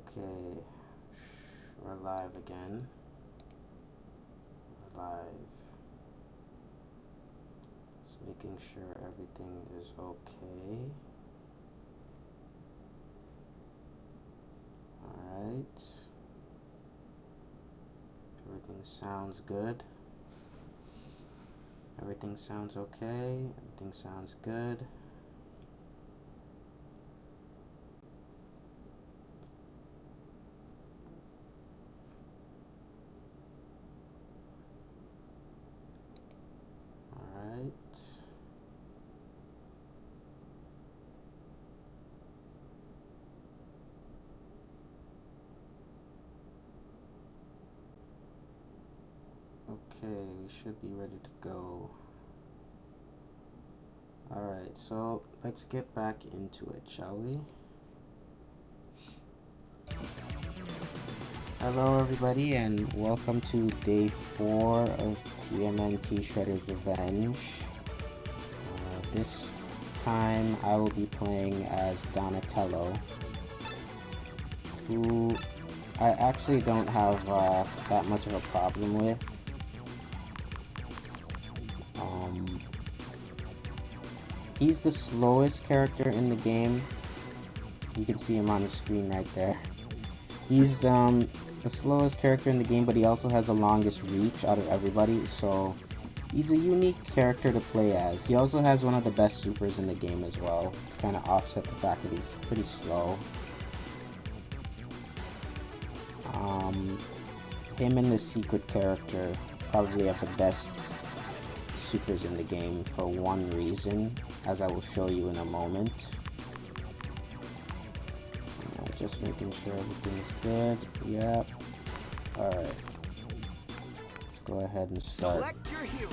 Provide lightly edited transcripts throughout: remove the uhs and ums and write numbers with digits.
Okay, we're live again. We're live. Just making sure everything is okay. Alright. Everything sounds good. Everything sounds okay. Everything sounds good. Alright. Okay, we should be ready to go. Alright, so let's get back into it, shall we? Hello everybody and welcome to day 4 of TMNT Shredder's Revenge. This time I will be playing as Donatello, who I actually don't have that much of a problem with. He's the slowest character in the game. You can see him on the screen right there. He's the slowest character in the game, but he also has the longest reach out of everybody, so he's a unique character to play as. He also has one of the best supers in the game as well, to kind of offset the fact that he's pretty slow. Him and the secret character probably have the best supers in the game for one reason, as I will show you in a moment. Just making sure everything's good. Yep. Alright. Let's go ahead and start. Select your hero.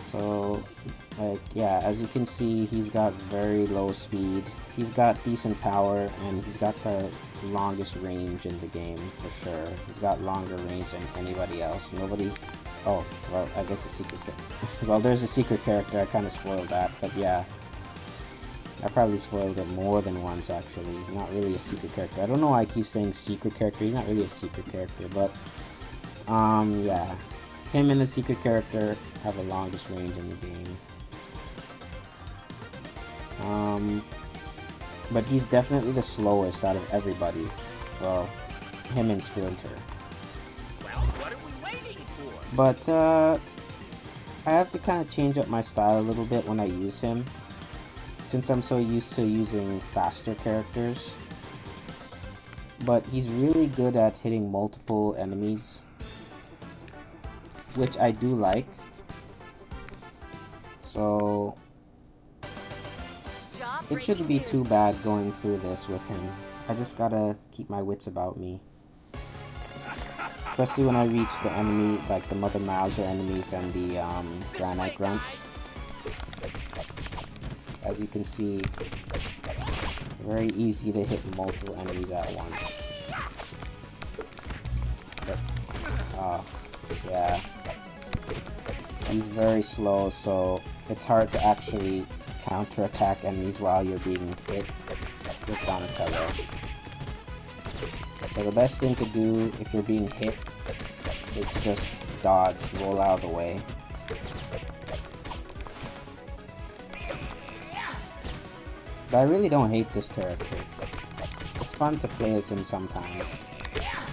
So, like, yeah, as you can see, he's got very low speed. He's got decent power, and he's got the longest range in the game, for sure. He's got longer range than anybody else. Nobody... Oh, well, I guess a secret... Well, there's a secret character. I kind of spoiled that, but yeah. I probably spoiled it more than once, actually. He's not really a secret character. I don't know why I keep saying secret character. He's not really a secret character, but... yeah. Him and the secret character have the longest range in the game. But he's definitely the slowest out of everybody. Well, him and Splinter. Well, what are we waiting for? But, I have to kind of change up my style a little bit when I use him, since I'm so used to using faster characters. But he's really good at hitting multiple enemies, which I do like. So it shouldn't be too bad going through this with him. I just gotta keep my wits about me. Especially when I reach the enemy, like the Mother Mouser enemies and the Granite Grunts. As you can see, very easy to hit multiple enemies at once. But, yeah. He's very slow, so it's hard to actually counterattack enemies while you're being hit with Donatello. So the best thing to do if you're being hit is to just dodge, roll out of the way. But I really don't hate this character. It's fun to play as him sometimes,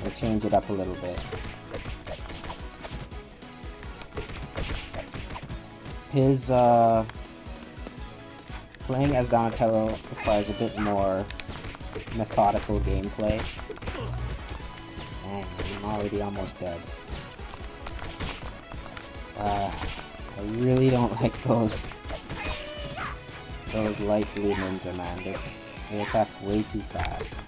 or change it up a little bit. His, playing as Donatello requires a bit more methodical gameplay. And I'm already almost dead. I really don't like those light blue ninja, man. They attack way too fast.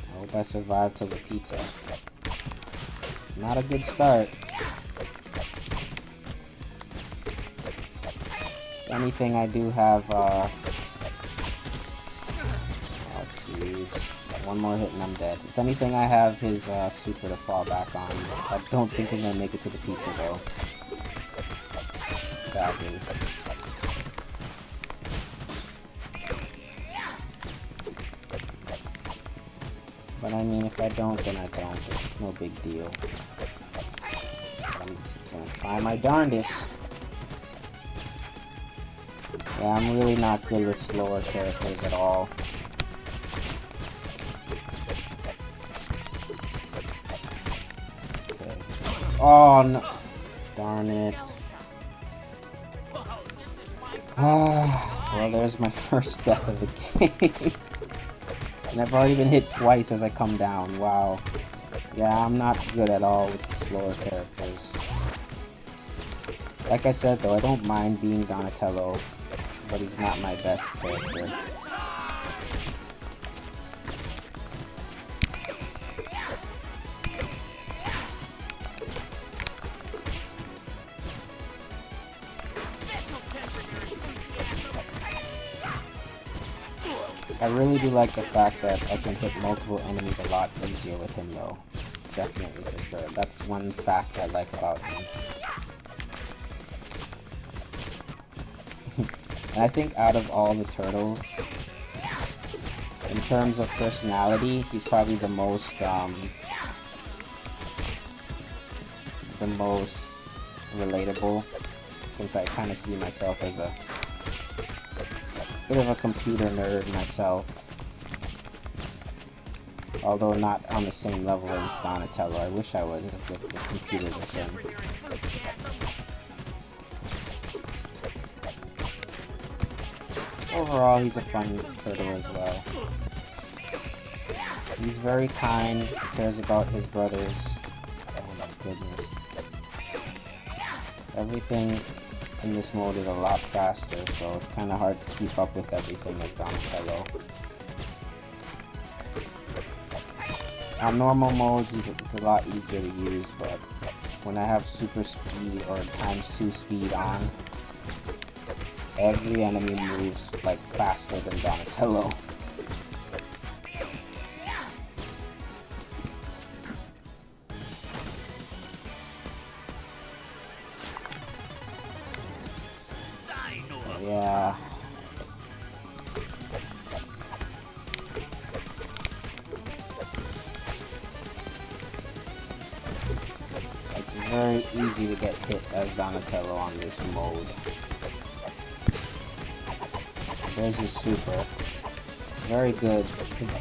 I hope I survive till the pizza. Not a good start. If anything, I do have, oh jeez. One more hit and I'm dead. If anything, I have his, super to fall back on. I don't think I'm gonna make it to the pizza, though. Sadly. But I mean, if I don't, then I don't. It's no big deal. I'm gonna try my darndest. Yeah, I'm really not good with slower characters at all. Okay. Oh no! Darn it. Well, there's my first death of the game. And I've already been hit twice as I come down. Wow. Yeah, I'm not good at all with slower characters. Like I said though, I don't mind being Donatello, but he's not my best character. I really do like the fact that I can hit multiple enemies a lot easier with him though. Definitely, for sure. That's one fact I like about him. And I think out of all the turtles, in terms of personality, he's probably the most relatable, since I kind of see myself as a bit of a computer nerd myself. Although not on the same level as Donatello. I wish I was as good with computers as him. Overall, he's a fun turtle as well. He's very kind, cares about his brothers. Oh my goodness. Everything in this mode is a lot faster, so it's kind of hard to keep up with everything as Donatello. On normal modes, it's a lot easier to use, but when I have super speed or ×2 speed on, every enemy moves like faster than Donatello. Yeah. It's very easy to get hit as Donatello on this mode. There's his super. Very good.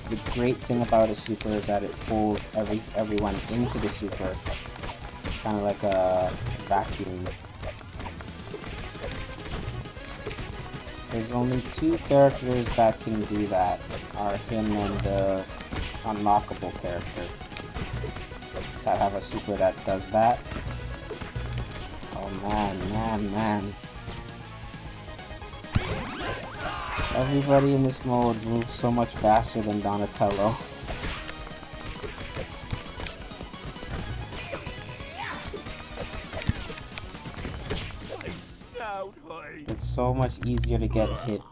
The great thing about his super is that it pulls everyone into the super. Kind of like a vacuum. There's only two characters that can do that, are him and the unlockable character that have a super that does that. Oh man. Everybody in this mode moves so much faster than Donatello. It's so much easier to get hit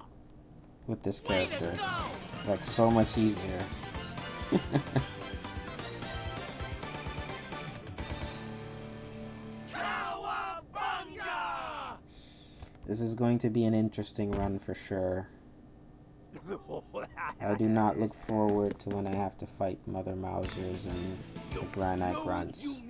with this character. Like, so much easier. This is going to be an interesting run for sure. I do not look forward to when I have to fight Mother Mousers and the Granite Grunts.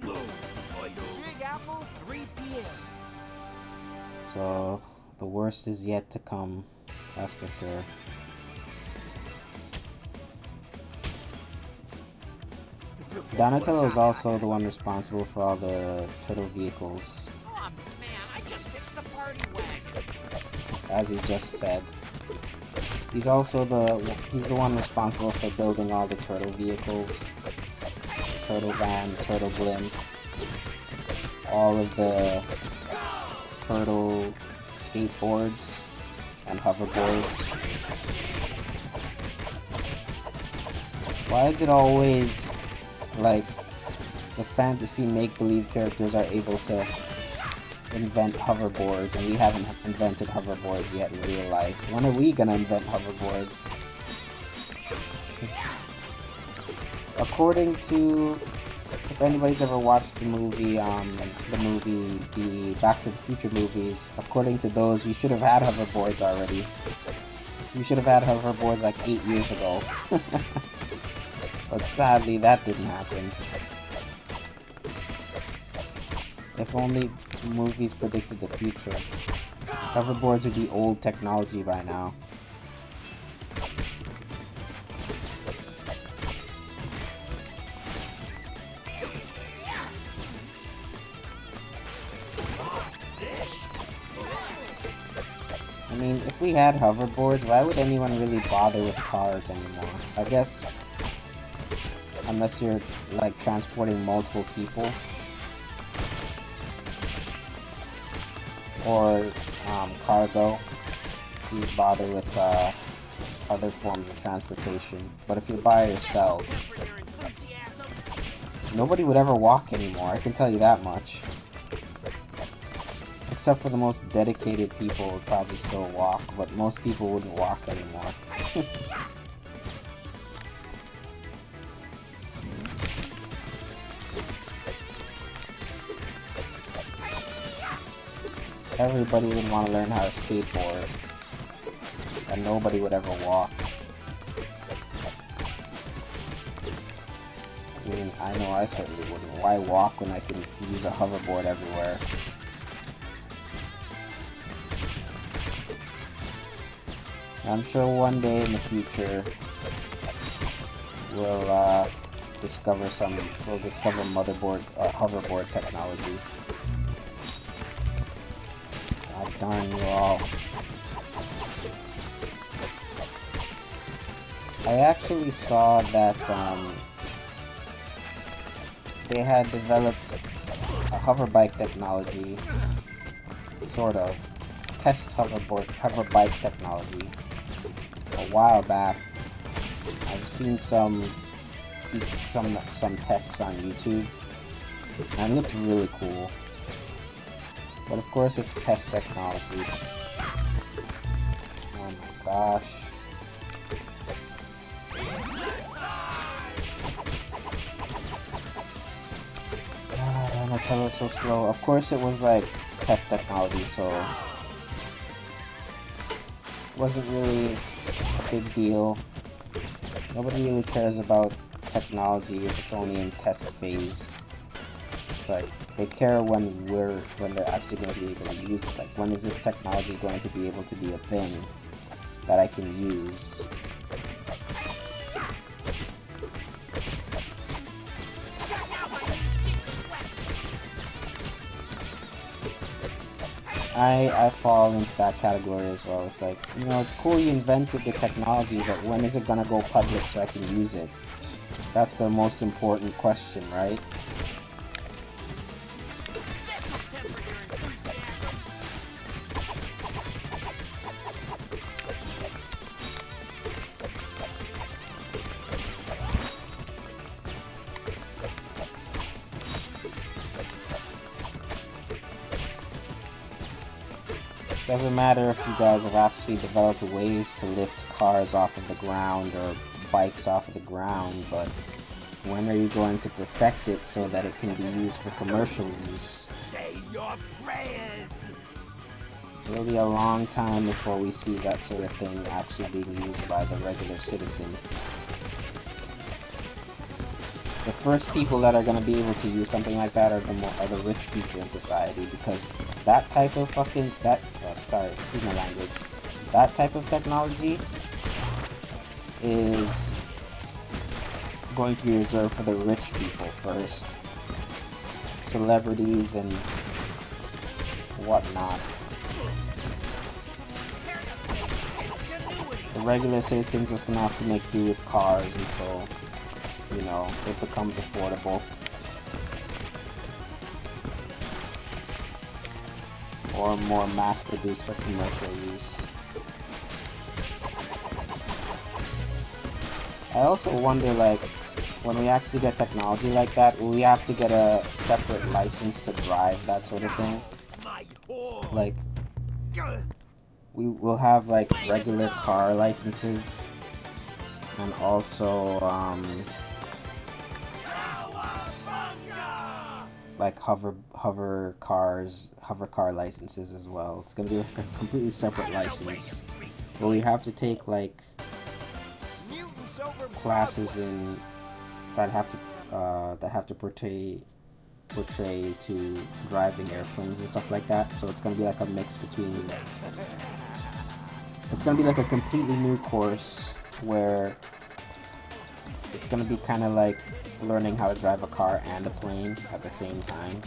So, the worst is yet to come, that's for sure. Donatello is also the one responsible for all the turtle vehicles. Oh man, I just fixed the party wagon. As he just said. He's also the one responsible for building all the turtle vehicles. The turtle van, the turtle blimp. All of the turtle skateboards and hoverboards. Why is it always like the fantasy make-believe characters are able to invent hoverboards and we haven't invented hoverboards yet in real life? When are we gonna invent hoverboards? According to, if anybody's ever watched the movie, the Back to the Future movies, according to those, we should have had hoverboards already. We should have had hoverboards like 8 years ago. But sadly, that didn't happen. If only movies predicted the future. Hoverboards would be old technology by now. I mean, if we had hoverboards, why would anyone really bother with cars anymore? I guess, unless you're, like, transporting multiple people. Or, cargo. You bother with, other forms of transportation. But if you're by yourself, nobody would ever walk anymore, I can tell you that much. Except for the most dedicated people would probably still walk, but most people wouldn't walk anymore. Everybody would want to learn how to skateboard, and nobody would ever walk. I mean, I know I certainly wouldn't. Why walk when I can use a hoverboard everywhere? I'm sure one day in the future we'll discover hoverboard technology. God darn you all. I actually saw that they had developed a hoverbike technology, sort of, test hoverbike technology a while back. I've seen some tests on YouTube, and it looked really cool. But of course, it's test technology. It's, oh my gosh. Ah, damn, I tell it so slow. Of course, it was like test technology, so it wasn't really a big deal. Nobody really cares about technology if it's only in test phase. It's like they care when they're actually going to be able to use it. Like, when is this technology going to be able to be a thing that I can use? I fall into that category as well. It's like, you know, it's cool you invented the technology, but when is it gonna go public so I can use it? That's the most important question, right? Doesn't matter if you guys have actually developed ways to lift cars off of the ground or bikes off of the ground, but when are you going to perfect it so that it can be used for commercial use? Say your prayers. It'll be a long time before we see that sort of thing actually being used by the regular citizen. The first people that are going to be able to use something like that are the rich people in society, because that type of excuse my language, that type of technology is going to be reserved for the rich people first. Celebrities and whatnot. The regular citizens just gonna have to make do with cars until, you know, it becomes affordable. Or more mass-produced for commercial use. I also wonder, like, when we actually get technology like that, will we have to get a separate license to drive, that sort of thing? Like, we will have, like, regular car licenses, and also, like hover car licenses as well. It's gonna be like a completely separate license. But we have to take like classes in that have to portray to driving airplanes and stuff like that. So it's gonna be like a mix between. It's gonna be like a completely new course where it's gonna be kind of like learning how to drive a car and a plane at the same time.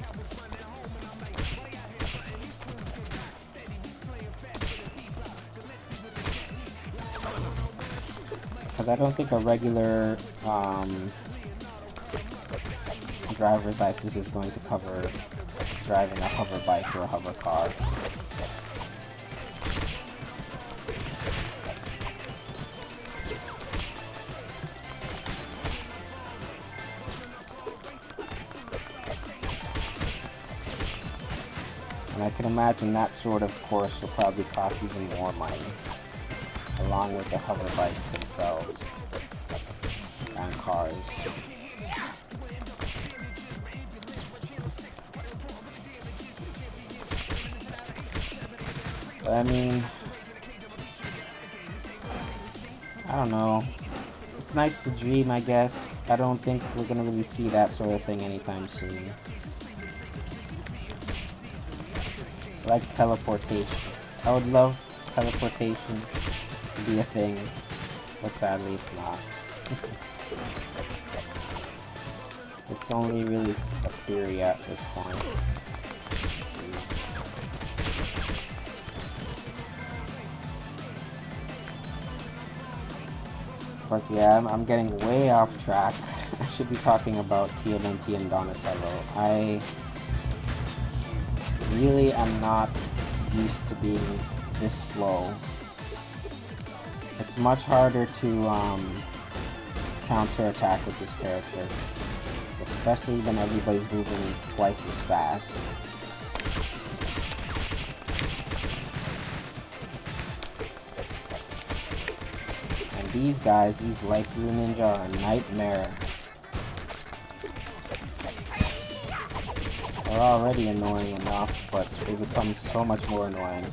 Because I don't think a regular driver's license is going to cover driving a hover bike or a hover car. And I can imagine that sort of course will probably cost even more money, along with the hover bikes themselves and cars. But I mean, I don't know. It's nice to dream, I guess. I don't think we're gonna really see that sort of thing anytime soon. Like teleportation. I would love teleportation to be a thing, but sadly it's not. It's only really a theory at this point. Jeez. But yeah, I'm getting way off track. I should be talking about TMNT and Donatello. I really am not used to being this slow. It's much harder to counterattack with this character, especially when everybody's moving twice as fast. And these guys, these light blue ninja, are a nightmare. They're already annoying enough, but they become so much more annoying.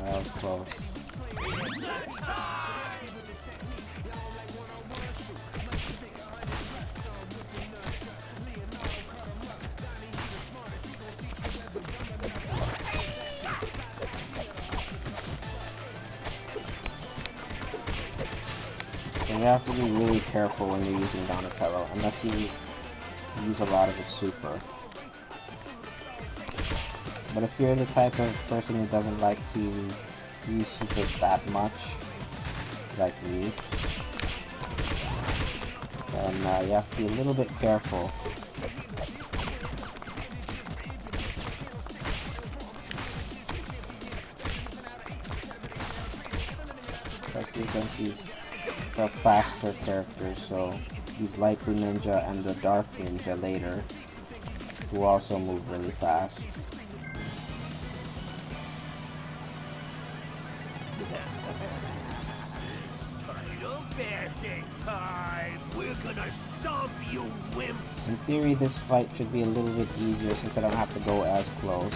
That was close. So you have to be really careful when you're using Donatello, unless you use a lot of his super. But if you're the type of person who doesn't like to use supers that much, like me, then you have to be a little bit careful. Especially against the faster characters, so these light blue ninja and the dark ninja later, who also move really fast. Title bashing time! We're gonna stomp you wimps! In theory, this fight should be a little bit easier since I don't have to go as close.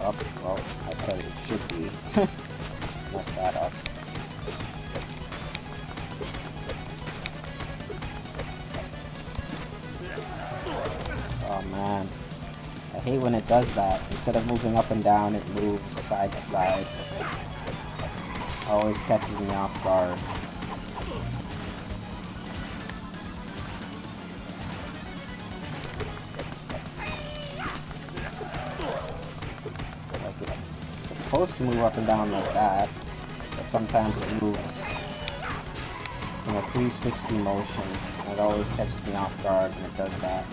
Oh, well, I said it should be. Messed that up. Oh man, I hate when it does that. Instead of moving up and down, it moves side to side. Always catches me off guard. Like it's supposed to move up and down like that, but sometimes it moves in a 360 motion, and it always catches me off guard when it does that.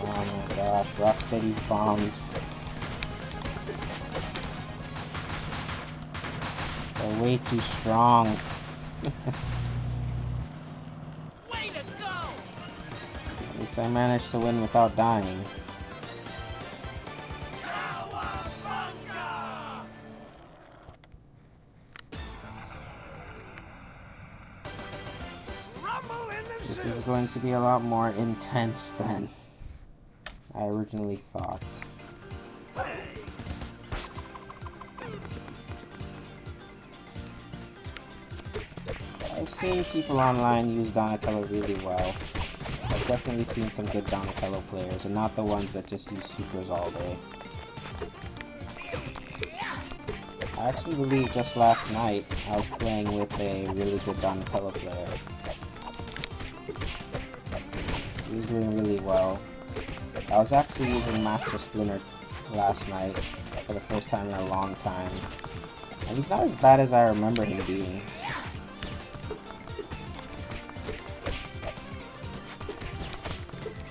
Oh my gosh, Rocksteady's bombs. They're way too strong. Way to go! At least I managed to win without dying. This is going to be a lot more intense than I originally thought. I've seen people online use Donatello really well. I've definitely seen some good Donatello players, and not the ones that just use supers all day. I actually believe just last night I was playing with a really good Donatello player. He was doing really well. I was actually using Master Splinter last night for the first time in a long time. And he's not as bad as I remember him being.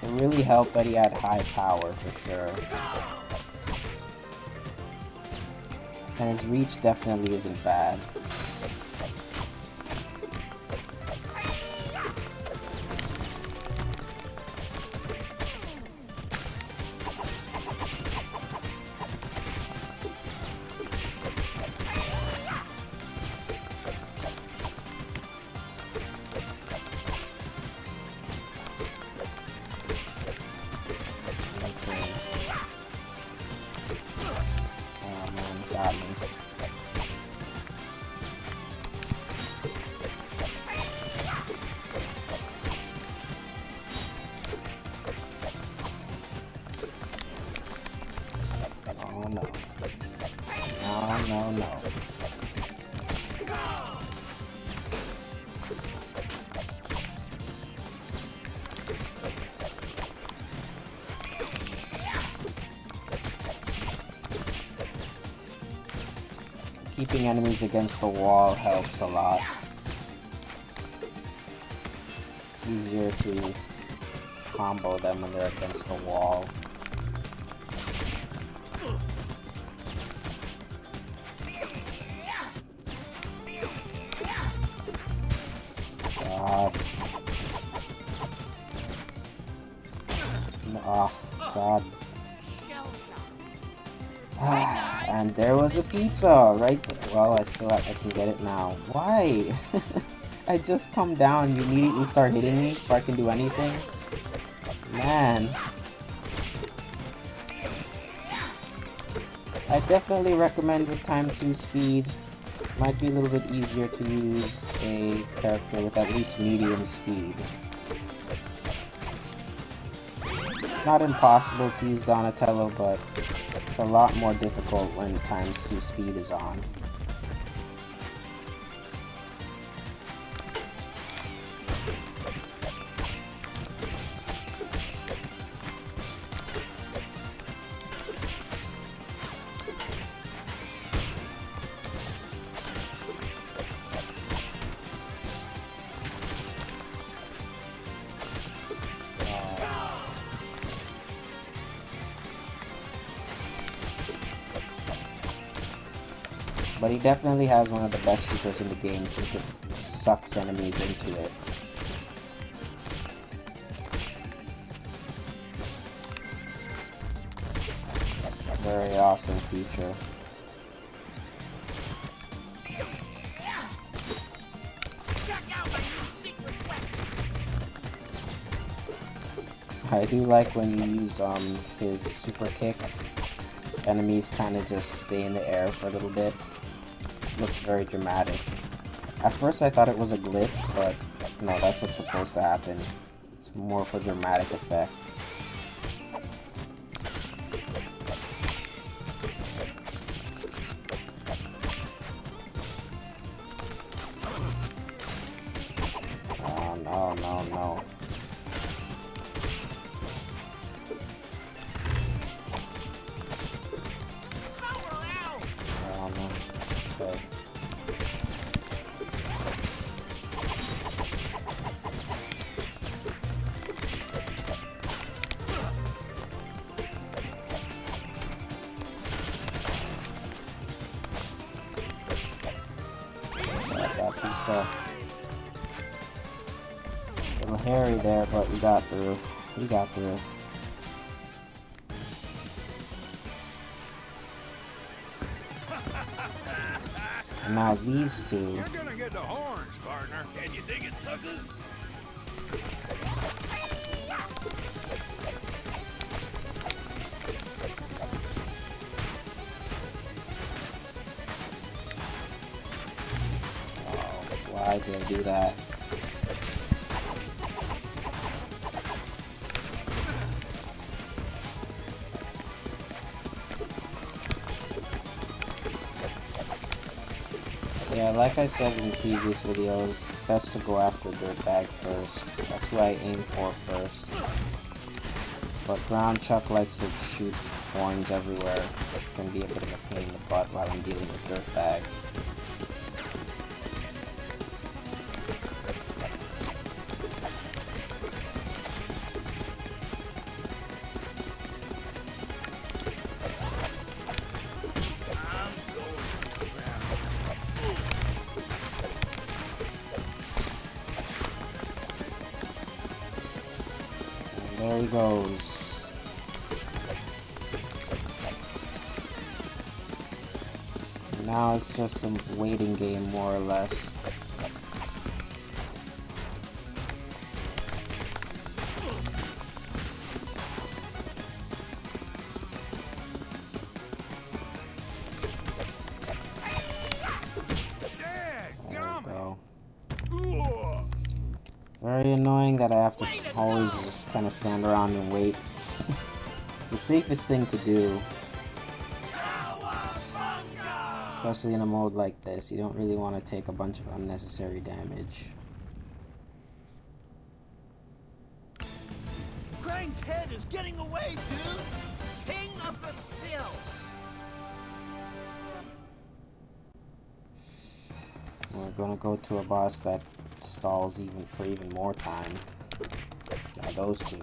It really helped that he had high power for sure. And his reach definitely isn't bad. Got me. Oh no. No. Keeping enemies against the wall helps a lot. Easier to combo them when they're against the wall. God. Oh, God. And there was a pizza right there. Well, I can get it now. Why? I just come down, you immediately start hitting me before I can do anything? Man. I definitely recommend with time 2 speed. Might be a little bit easier to use a character with at least medium speed. It's not impossible to use Donatello, but it's a lot more difficult when times 2 speed is on. But he definitely has one of the best supers in the game since it sucks enemies into it. Very awesome feature. I do like when you use his super kick. Enemies kind of just stay in the air for a little bit. Looks very dramatic. At first I thought it was a glitch, but no, that's what's supposed to happen. It's more for dramatic effect. Oh, no. Oh, no. Okay. I got pizza. A little hairy there, but we got through. And now these two. You're gonna get the horns, partner. Can you dig it, suckers? Why Why did I do that? Yeah, like I said in previous videos, best to go after Dirtbag first. That's who I aim for first. But Ground Chuck likes to shoot horns everywhere. It can be a bit of a pain in the butt while I'm dealing with Dirtbag. And there he goes. Now it's just a waiting game, more or less. There we go. Very annoying that I have to always just kind of stand around and wait. It's the safest thing to do. Especially in a mode like this, you don't really want to take a bunch of unnecessary damage. Krang's head is getting away, dude! King of the spill! We're gonna go to a boss that stalls for even more time. Yeah, those two.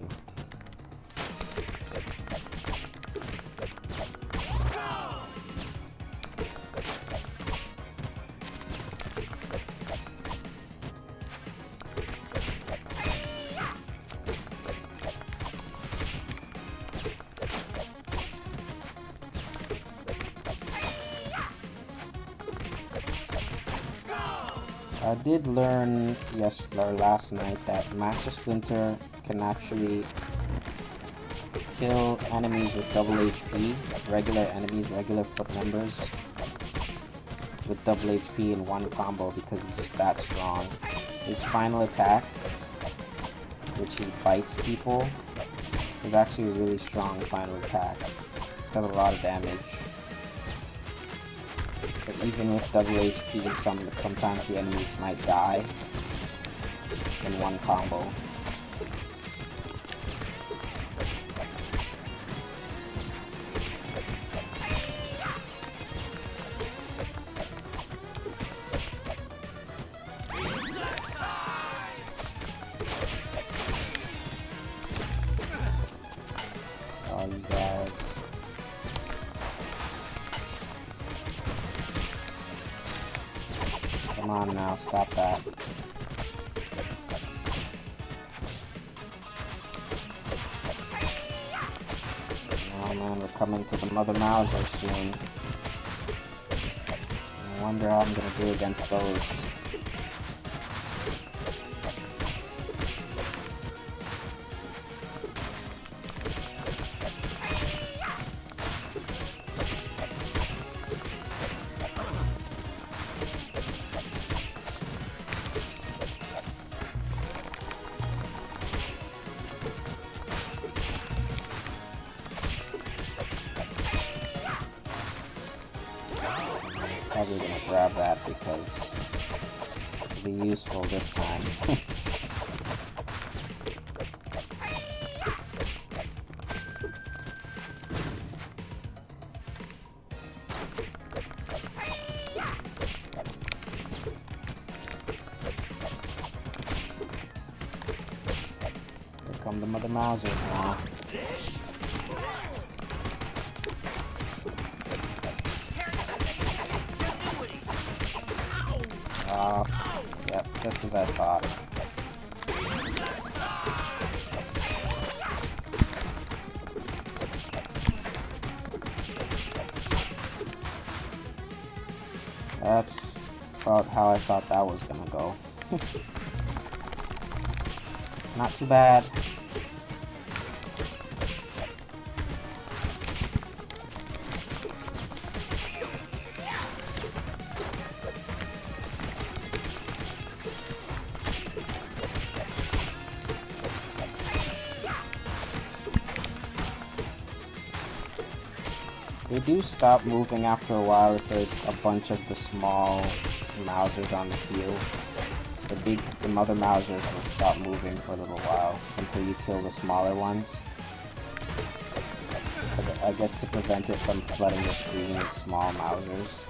I did learn last night that Master Splinter can actually kill enemies with double HP, regular enemies, regular foot members, with double HP in one combo because he's just that strong. His final attack, which he bites people, is actually a really strong final attack. It does a lot of damage. So even with double HP, sometimes the enemies might die in one combo. Oh, you guys. Come on now, stop that. Oh man, we're coming to the Mother Mauser soon. I wonder how I'm gonna do against those. Probably gonna grab that because it'll be useful this time. Here come the Mother Mausers now. Yep, just as I thought. That's about how I thought that was gonna go. Not too bad. They do stop moving after a while if there's a bunch of the small Mousers on the field. The mother Mousers will stop moving for a little while until you kill the smaller ones. I guess to prevent it from flooding the screen with small Mousers.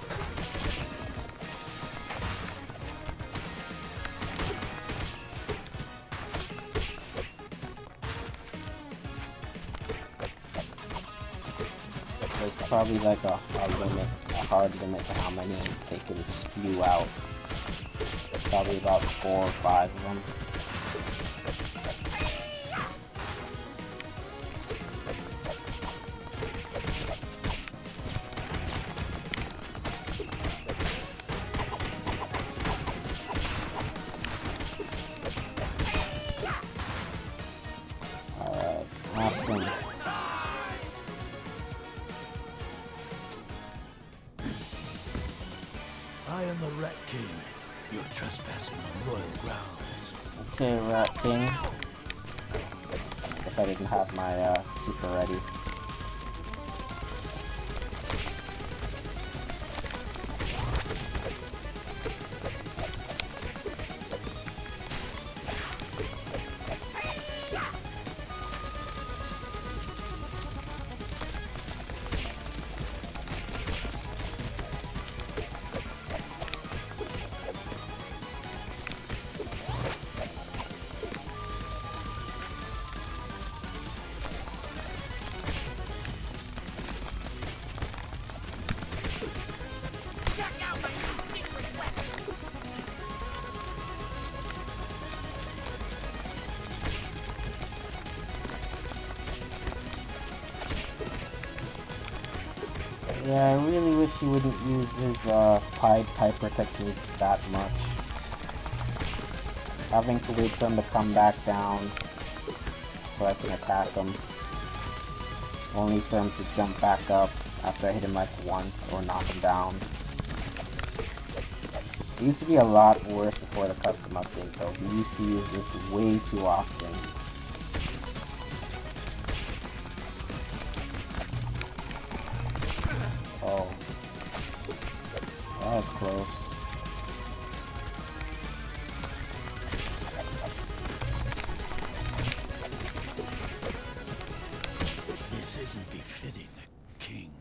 There's probably like a limit, a hard limit to how many they can spew out. Probably about 4 or 5 of them. Alright, awesome. I am the Rat King. You're trespassing on royal grounds. Okay, Rat King. Guess I didn't have my super ready. Yeah, I really wish he wouldn't use his Pied Piper technique that much. Having to wait for him to come back down so I can attack him. Only for him to jump back up after I hit him like once or knock him down. It used to be a lot worse before the custom update though. He used to use this way too often. Oh. That was close. This isn't befitting the king.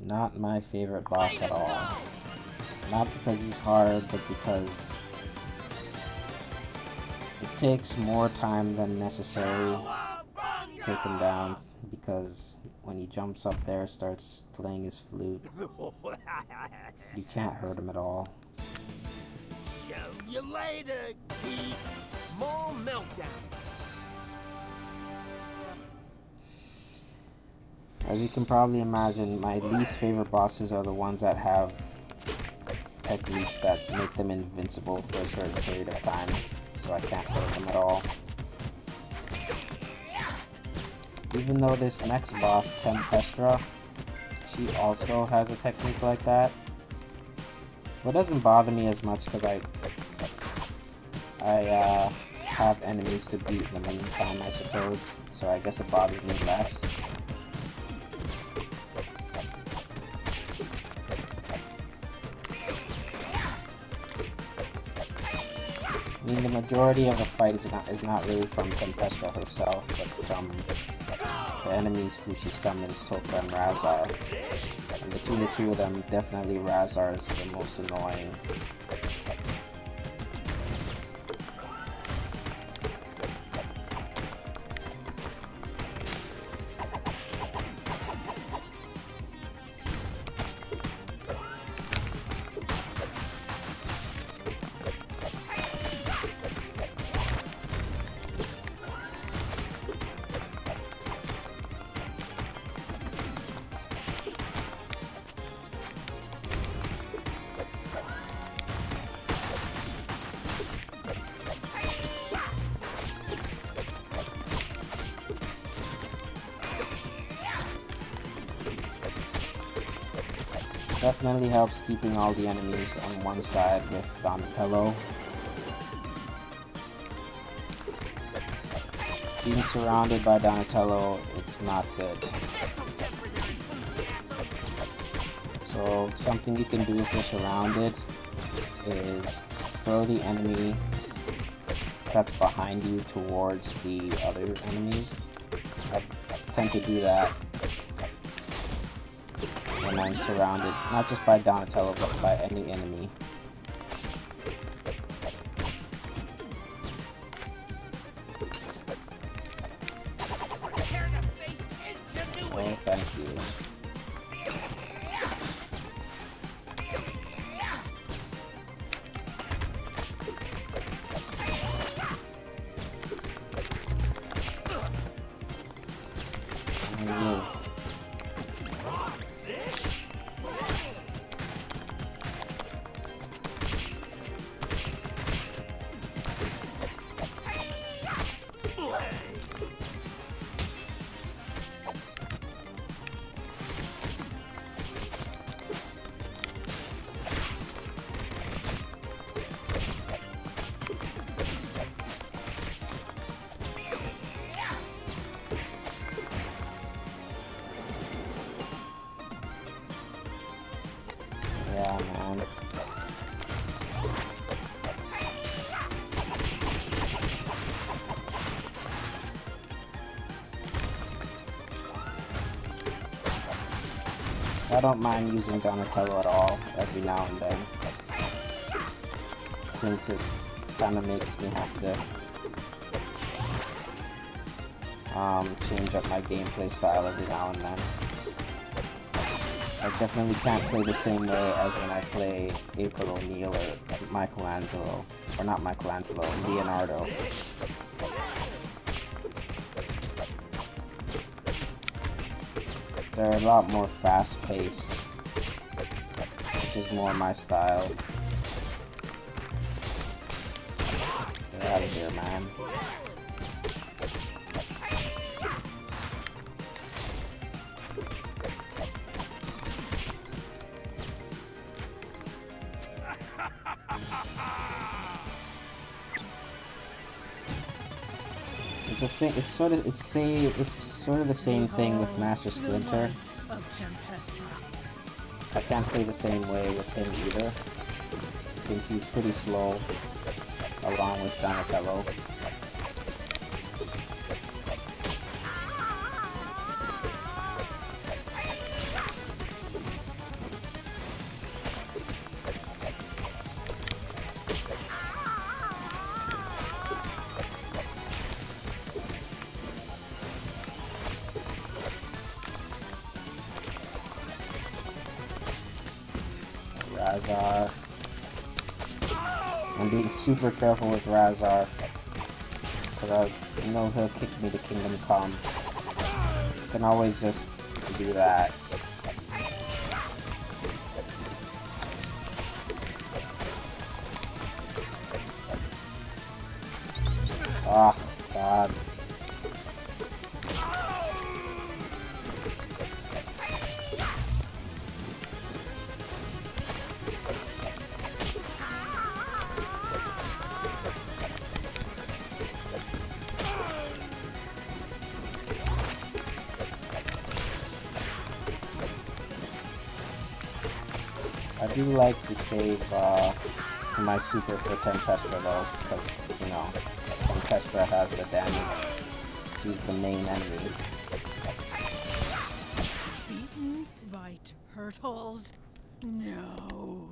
Not my favorite boss at all. Not because he's hard, but because it takes more time than necessary to take him down, because when he jumps up there, starts playing his flute, you can't hurt him at all. Show you later, geek. More meltdown. As you can probably imagine, my least favorite bosses are the ones that have techniques that make them invincible for a certain period of time, so I can't hurt them at all. Even though this next boss, Tempestra, she also has a technique like that. But it doesn't bother me as much because I have enemies to beat in the meantime, I suppose, so I guess it bothers me less. I mean, the majority of the fight is not really from Tempestra herself, but from the enemies who she summons, Toka and Razar. And between the two of them, definitely Razar is the most annoying. Definitely helps keeping all the enemies on one side with Donatello. Being surrounded by Donatello, it's not good. So something you can do if you're surrounded is throw the enemy that's behind you towards the other enemies. I tend to do that when I'm surrounded, not just by Donatello, but by any enemy. Oh, thank you. Yeah, man. I don't mind using Donatello at all, every now and then, since it kind of makes me have to change up my gameplay style every now and then. I definitely can't play the same way as when I play April O'Neil or Michelangelo, or not Michelangelo, Leonardo. They're a lot more fast-paced, which is more my style. Get out of here, man. It's sort of the same thing with Master Splinter. I can't play the same way with him either, since he's pretty slow, along with Donatello. Razar. I'm being super careful with Razar, because I know he'll kick me to Kingdom Come. You can always just do that. Oh, God. I do like to save my super for Tempestra though, because, you know, Tempestra has the damage. She's the main enemy. Beaten by turtles? No.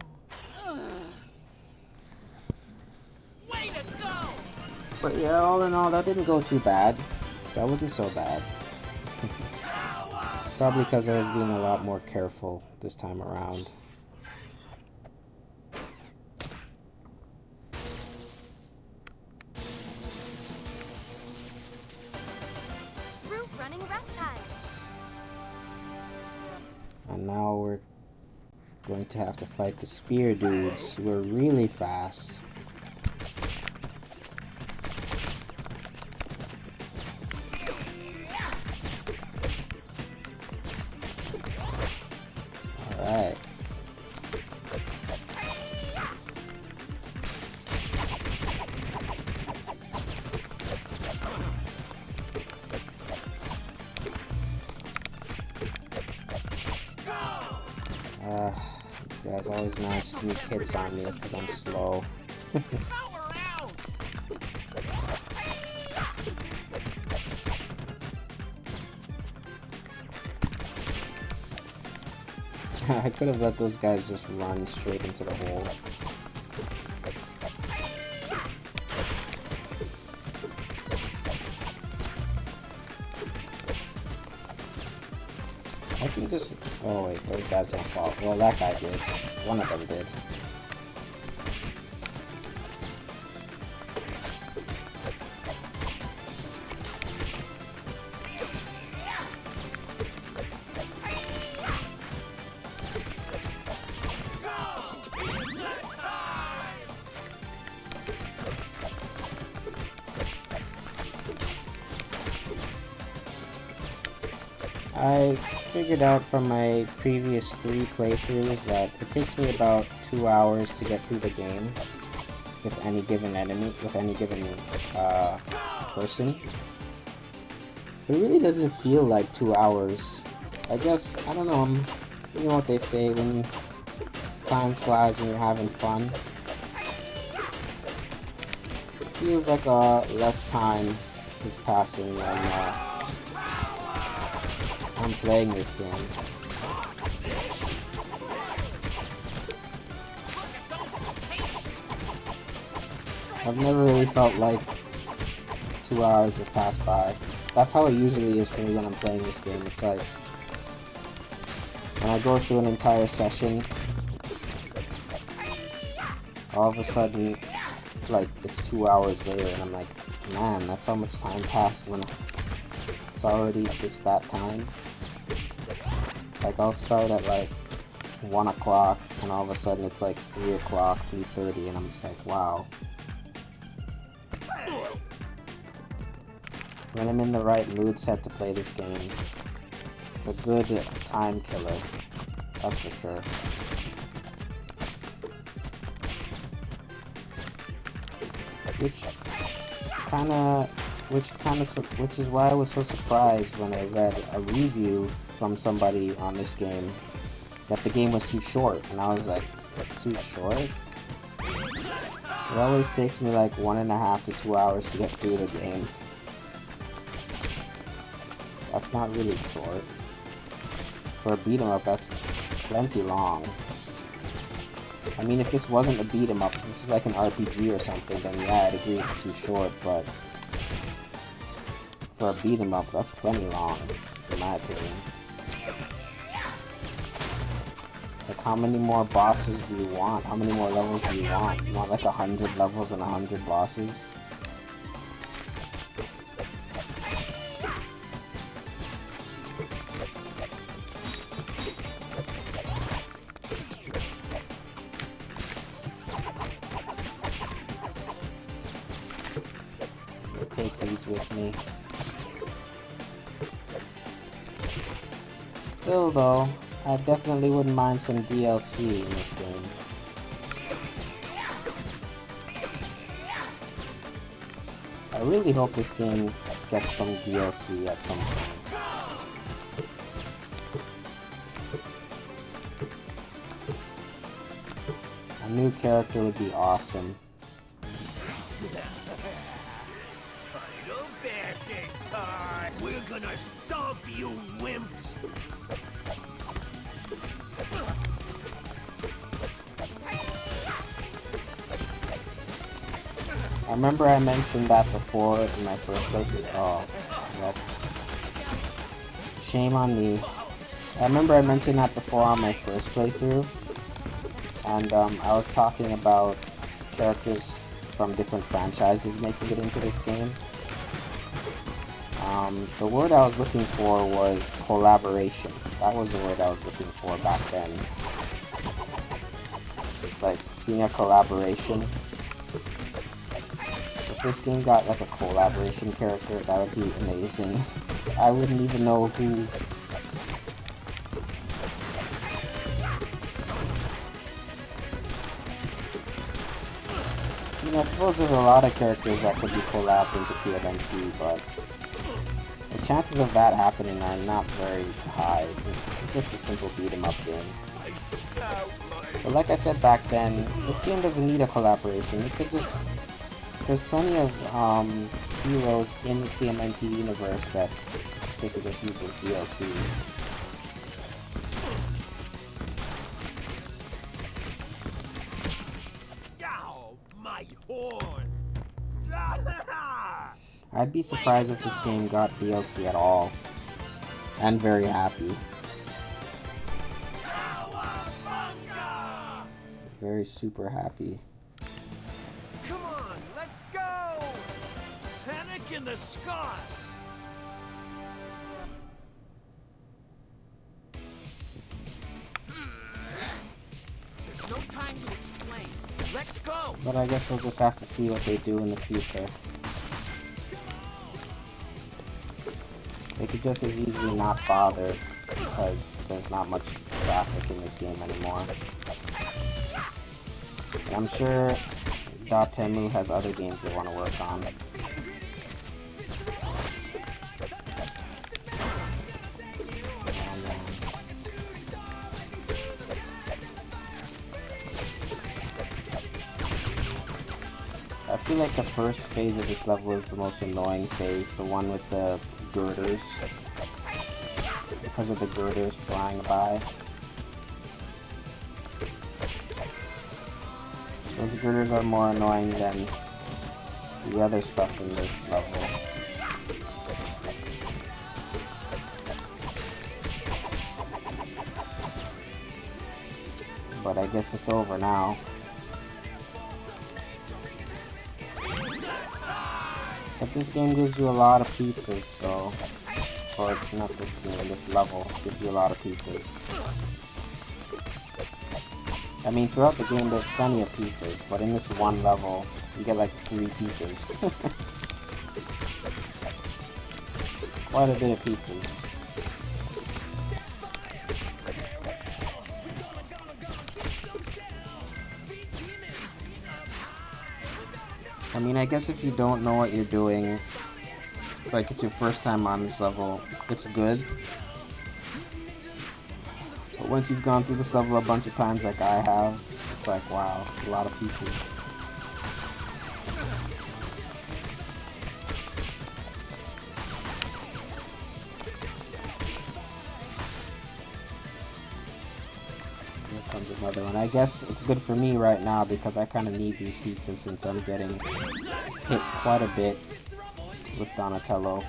Way to go! But yeah, all in all, that didn't go too bad. That wasn't so bad. Probably because I was being a lot more careful this time around. Running rest time. And now we're going to have to fight the spear dudes, who are really fast. Alright. guys always manage to sneak hits on me because I'm slow. Power out! I could have let those guys just run straight into the hole. I can just... Oh wait, those guys don't fall. Well, that guy did. One of them did. I figured out from my previous 3 playthroughs that it takes me about 2 hours to get through the game with any given enemy, with any given person. It really doesn't feel like 2 hours. I guess, I don't know, you know what they say, when time flies when you're having fun. It feels like less time is passing when I'm playing this game. I've never really felt like 2 hours have passed by. That's how it usually is for me when I'm playing this game. It's like when I go through an entire session, all of a sudden, like, it's 2 hours later and I'm like, man, that's how much time passed when it's already just that time. Like, I'll start at like 1 o'clock and all of a sudden it's like 3 o'clock, 3:30, and I'm just like, wow. When I'm in the right mood set to play this game, it's a good time killer, that's for sure. Which is why I was so surprised when I read a review from somebody on this game that the game was too short, and I was like, it's too short? It always takes me like 1.5 to 2 hours to get through the game. That's not really short. For a beat 'em up, that's plenty long. I mean, if this wasn't a beat 'em up, if this was like an RPG or something, then yeah, I'd agree it's too short, but for a beat 'em up, that's plenty long, in my opinion. Like, how many more bosses do you want? How many more levels do you want? You want like 100 levels and 100 bosses? I'll take these with me. Still though, I definitely wouldn't mind some DLC in this game. I really hope this game gets some DLC at some point. A new character would be awesome. Title bashing time! We're gonna stomp you wimps! I remember I mentioned that before in my first playthrough. Oh, well, shame on me. I remember I mentioned that before on my first playthrough, and I was talking about characters from different franchises making it into this game. The word I was looking for was collaboration. That was the word I was looking for back then. Like, seeing a collaboration. If this game got like a collaboration character, that would be amazing. I wouldn't even know who. I mean, I suppose there's a lot of characters that could be collabed into TMNT, but the chances of that happening are not very high, since this is just a simple beat 'em up game. I But like I said back then, this game doesn't need a collaboration. You could just... There's plenty of heroes in the TMNT universe that they could just use as DLC. Ow, my horns! I'd be surprised if this game got DLC at all. And very happy. Very super happy. Come on, let's go! Panic in the sky! There's no time to explain. Let's go! But I guess we'll just have to see what they do in the future. They could just as easily not bother because there's not much traffic in this game anymore. And I'm sure Dotemu has other games they want to work on. I feel like the first phase of this level is the most annoying phase, the one with the girders. Because of the girders flying by. Those girders are more annoying than the other stuff in this level. But I guess it's over now. But this game gives you a lot of pizzas, so... Or not this game, this level gives you a lot of pizzas. I mean, throughout the game there's plenty of pizzas, but in this one level, you get like 3 pizzas. Quite a bit of pizzas. I mean, I guess if you don't know what you're doing, like it's your first time on this level, it's good. But once you've gone through this level a bunch of times like I have, it's like, wow, it's a lot of pieces. Here comes another one. I guess it's good for me right now because I kind of need these pizzas since I'm getting hit quite a bit with Donatello.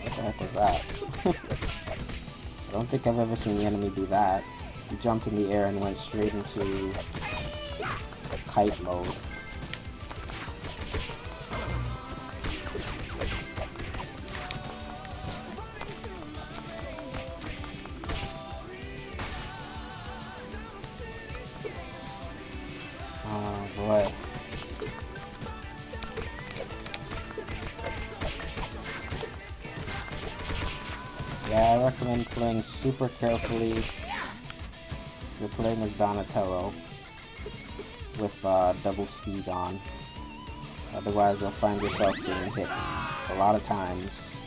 What the heck was that? I don't think I've ever seen the enemy do that. He jumped in the air and went straight into kite mode. Oh boy. Yeah, I recommend playing super carefully if you're playing as Donatello with double speed on. Otherwise you'll find yourself getting hit a lot of times.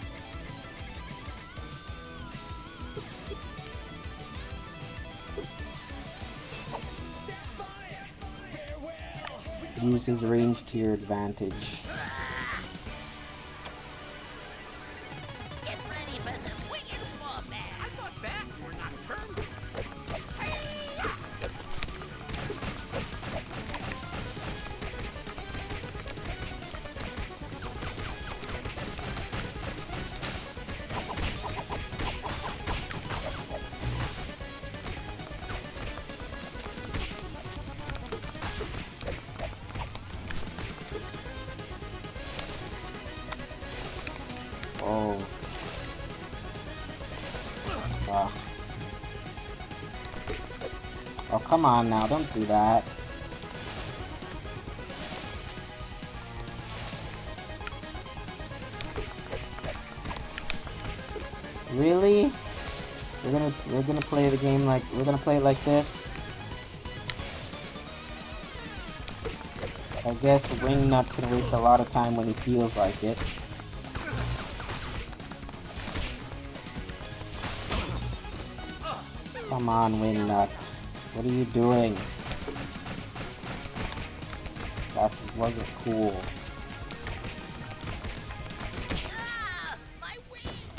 Use his range to your advantage. Get ready for some wicked warfare! I thought bats were nocturnal. Oh. Ugh. Oh, come on now, don't do that. Really? We're gonna play the game like we're gonna play it like this? I guess Wingnut can waste a lot of time when he feels like it. Come on, Wingnut. What are you doing? That wasn't cool.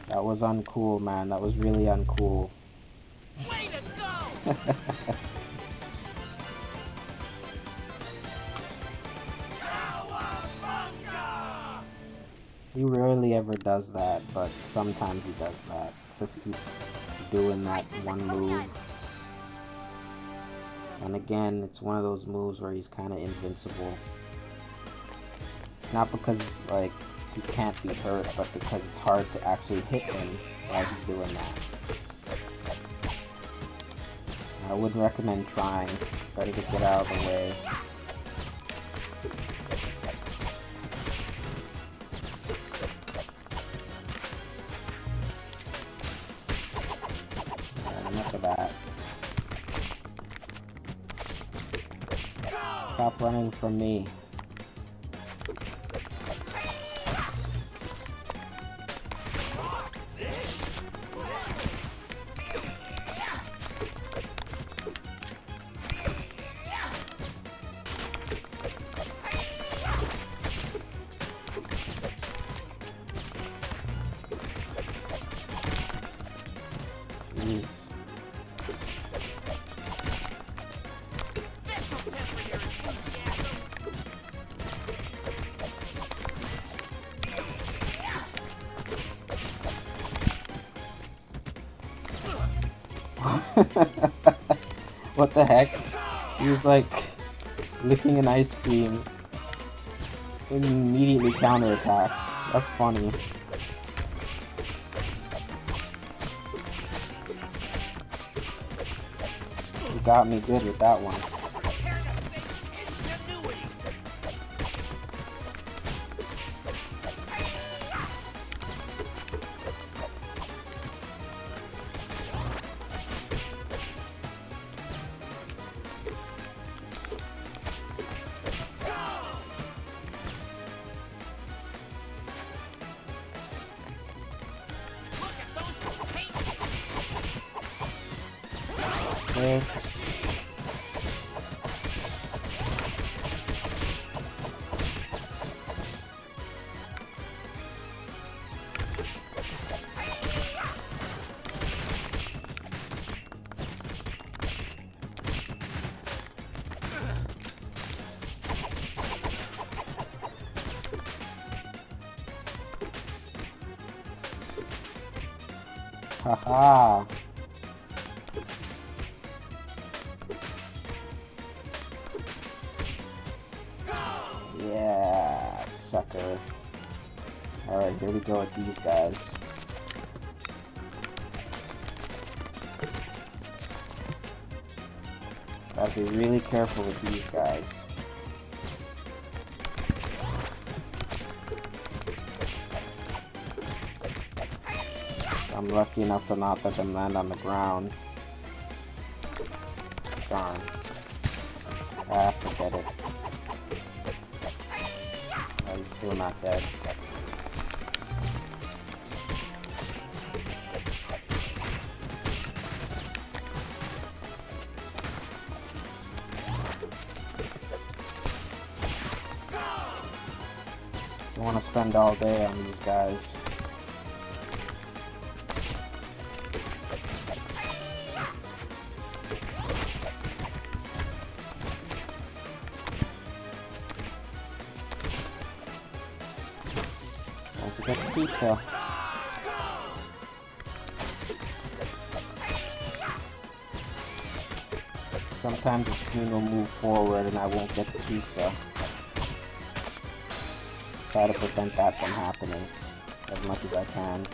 That was uncool, man. That was really uncool. Way to go! Cowabunga! He rarely ever does that, but sometimes he does that. Just keeps doing that one move. And again, it's one of those moves where he's kind of invincible. Not because, like, he can't be hurt, but because it's hard to actually hit him while he's doing that. I wouldn't recommend trying. Better to get out of the way. Alright, enough of that. Stop running from me. Jeez. This'll temper your enthusiasm. What the heck? He was like licking an ice cream and immediately counterattacks. That's funny. You got me good with that one. Prepare to face ingenuity. Look at those paces. This. Haha. Yeah, sucker. Alright, here we go with these guys. Gotta be really careful with these guys. I'm lucky enough to not let them land on the ground. Darn. Ah, forget it. Oh, he's still not dead. Don't want to spend all day on these guys. Don't forget the pizza. Sometimes the screen will move forward and I won't get the pizza. Try to prevent that from happening as much as I can.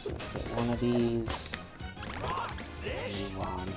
So let's hit one of these. Move on.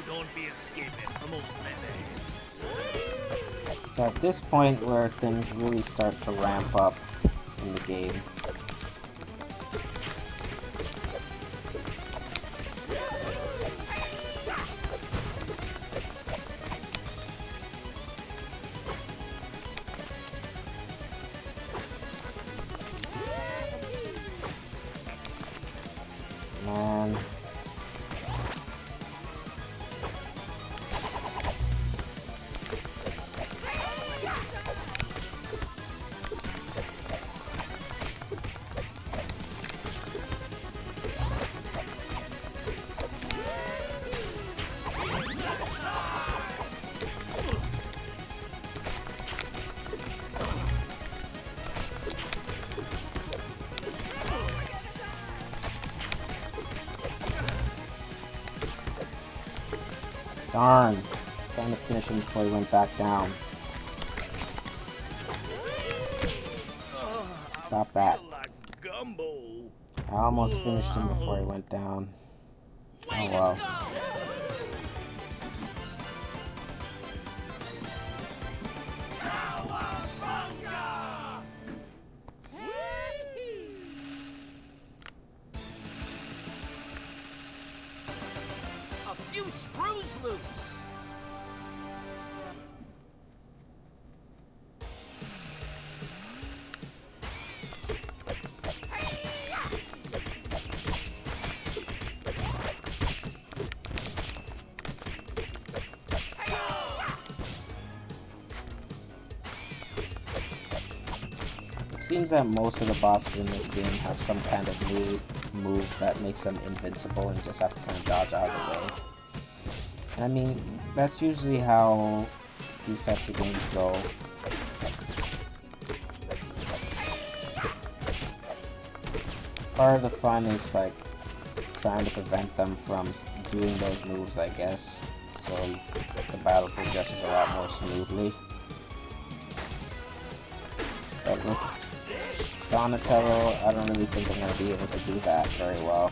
don't be escaping from old Lily. It's at this point where things really start to ramp up in the game. Man. Darn. Trying to finish him before he went back down. Stop that. Like gumbo. I almost finished him before he went down. Oh well. A few screws loose. It seems that most of the bosses in this game have some kind of move that makes them invincible and you just have to kind of dodge out of the way. I mean, that's usually how these types of games go. Part of the fun is like trying to prevent them from doing those moves, I guess, so the battle progresses a lot more smoothly. But with Donatello, I don't really think I'm going to be able to do that very well.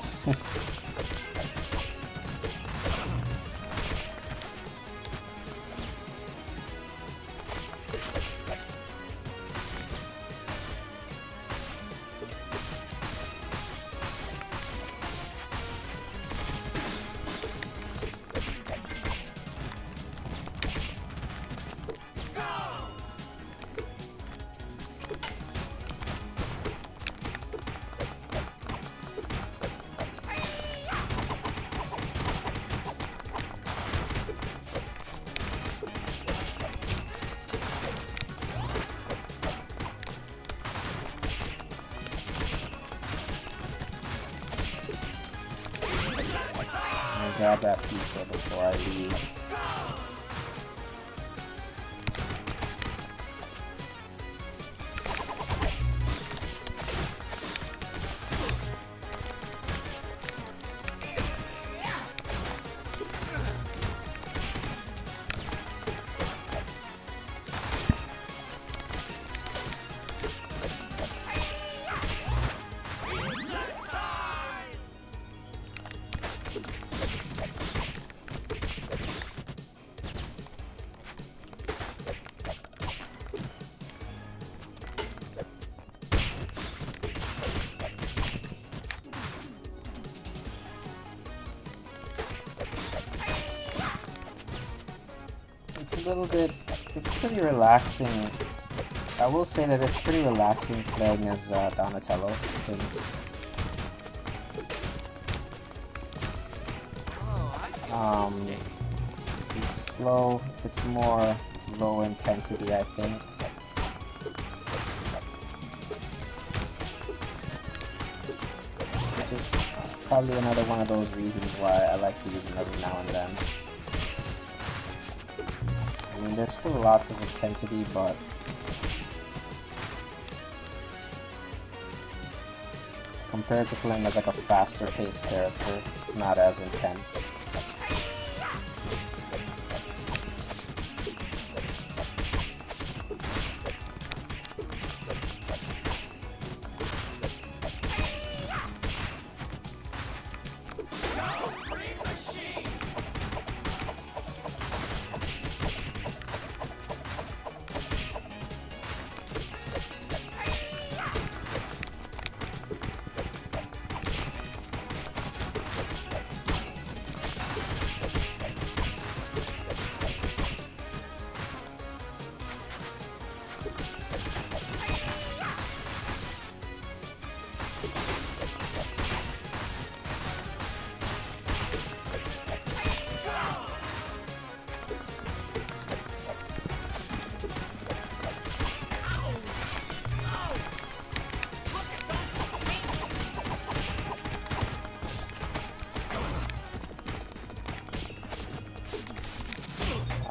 Grab that pizza before I leave. It's pretty relaxing. I will say that it's pretty relaxing playing as Donatello, since it's slow, it's more low intensity, I think. Which is probably another one of those reasons why I like to use him every now and then. I mean, there's still lots of intensity, but compared to playing as like a faster paced character, it's not as intense.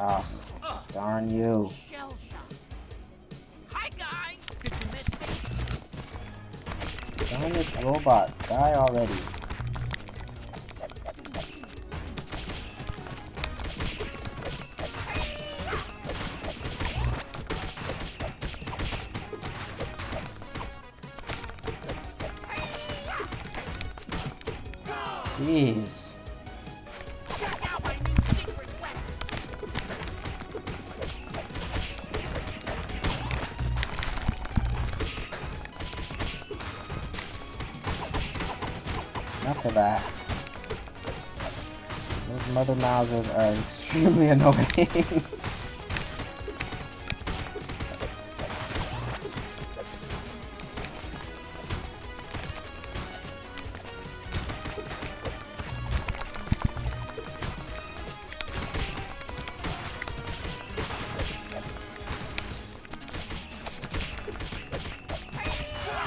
Ah, darn you. Shell shock. Hi guys! Did you miss me? Darn this robot. Die already. Jeez. Check out my new secret weapon. Enough of that. Those mother Mausers are extremely annoying.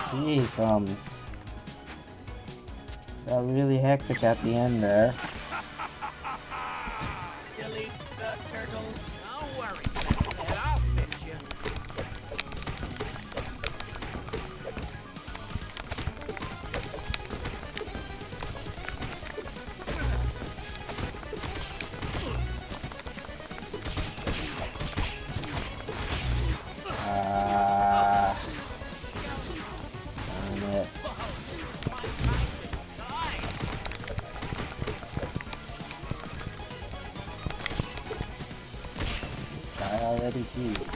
Jeez, got really hectic at the end there. Delete the turtles. Don't worry. And I'll fix you. Darn it. Die already, jeez.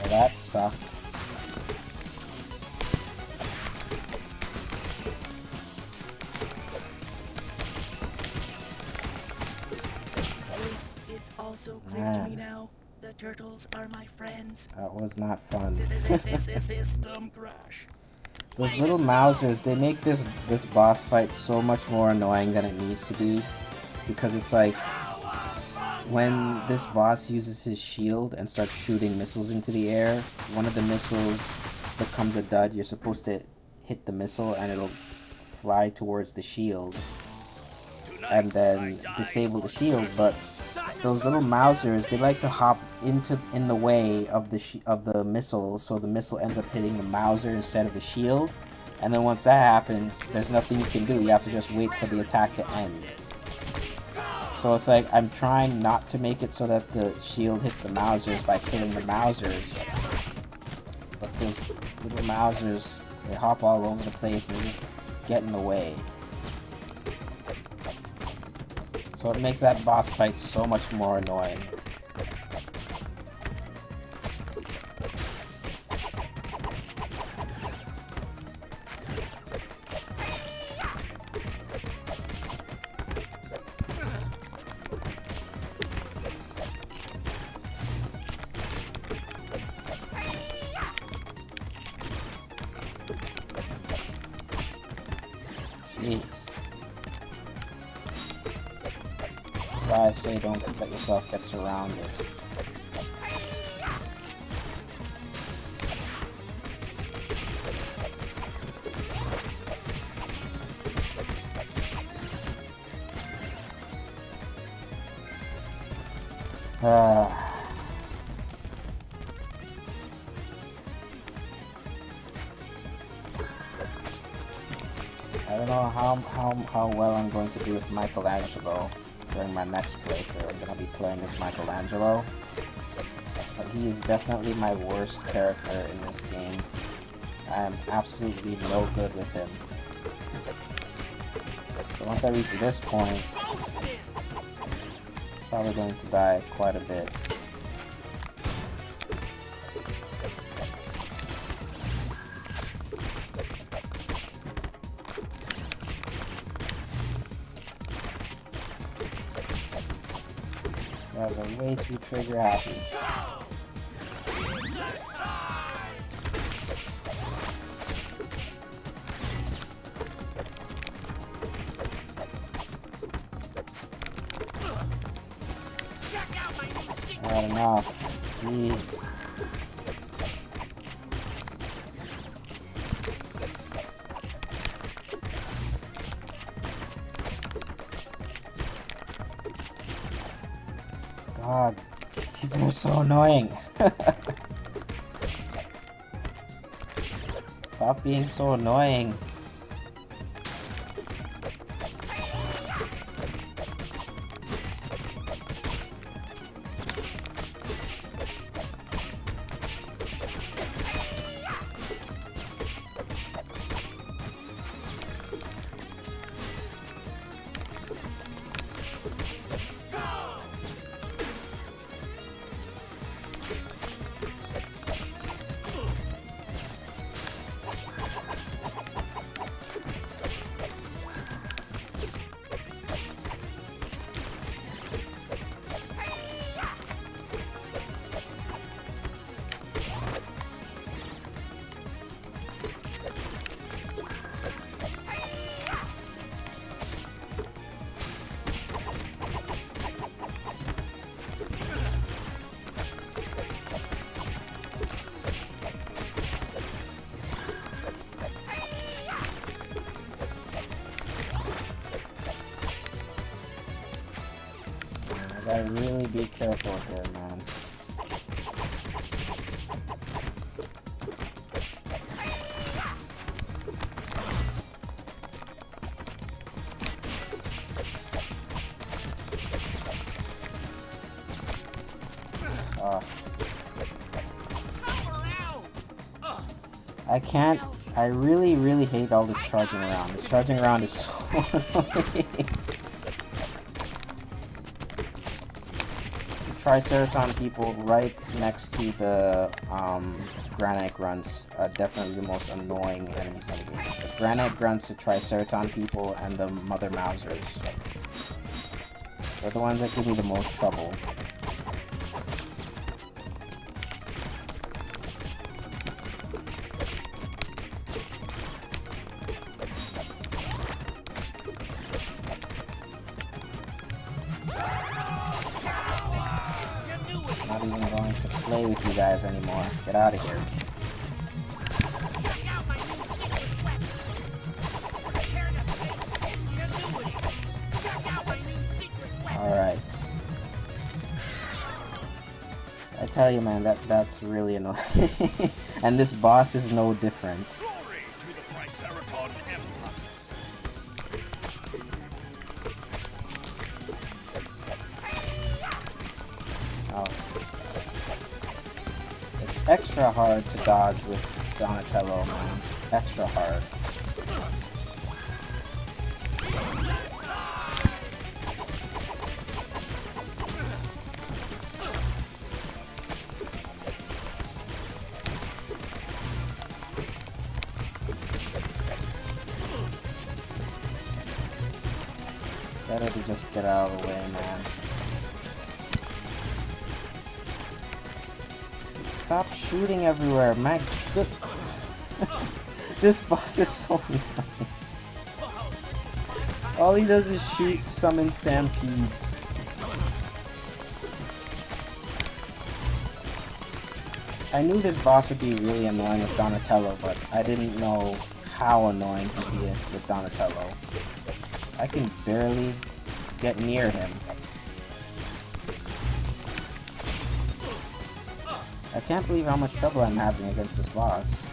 Well, that sucked. It's also clear to me now. The turtles are my friends. That was not fun. System crash. Those little Mausers, they make this boss fight so much more annoying than it needs to be. Because it's like, when this boss uses his shield and starts shooting missiles into the air, one of the missiles becomes a dud. You're supposed to hit the missile and it'll fly towards the shield and then disable the shield, but those little Mausers, they like to hop in the way of the missile, so the missile ends up hitting the Mauser instead of the shield, and then once that happens, there's nothing you can do. You have to just wait for the attack to end. So it's like, I'm trying not to make it so that the shield hits the Mausers by killing the Mausers, but those little Mausers, they hop all over the place and they just get in the way. So it makes that boss fight so much more annoying. Jeez. That's why I say don't let yourself get surrounded. I don't know how well I'm going to do with Michelangelo during my next playthrough. I'm going to be playing as Michelangelo, but he is definitely my worst character in this game. I am absolutely no good with him. So once I reach this point, probably going to die quite a bit. You guys are way too trigger happy. Not enough. Jeez. God, people are so annoying. Stop being so annoying. Gotta really be careful here, man. I can't. I really hate all this charging around. This charging around is so annoying. Triceratops people right next to the granite grunts are definitely the most annoying enemies in the game. The granite grunts, the Triceratops people, and the mother Mousers. They're the ones that give me the most trouble. Not even going to play with you guys anymore. Get out of here. Alright. I tell you, man, that's really annoying. And this boss is no different. Glory to the Triceratops Empire. Oh. It's extra hard to dodge with Donatello, man. Extra hard. Better to just get out of the way, man. Stop shooting everywhere, my good. This boss is so annoying. All he does is shoot, summon stampedes. I knew this boss would be really annoying with Donatello, but I didn't know how annoying he'd be with Donatello. I can barely get near him. I can't believe how much trouble I'm having against this boss.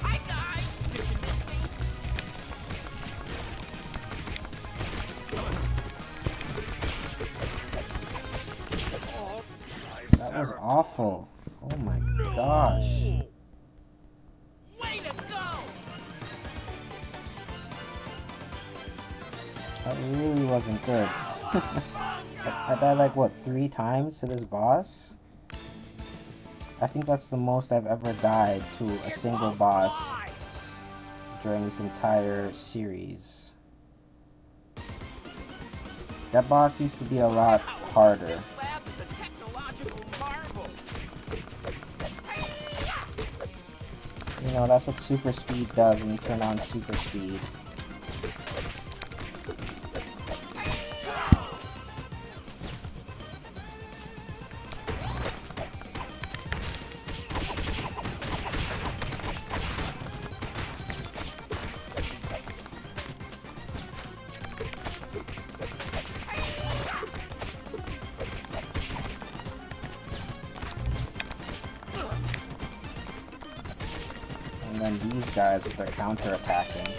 That was awful. Oh my gosh. Way to go! That really wasn't good. I died like, what, 3 times to this boss? I think that's the most I've ever died to a single boss during this entire series. That boss used to be a lot harder. You know, that's what super speed does when you turn on super speed. And then these guys with their counter-attacking.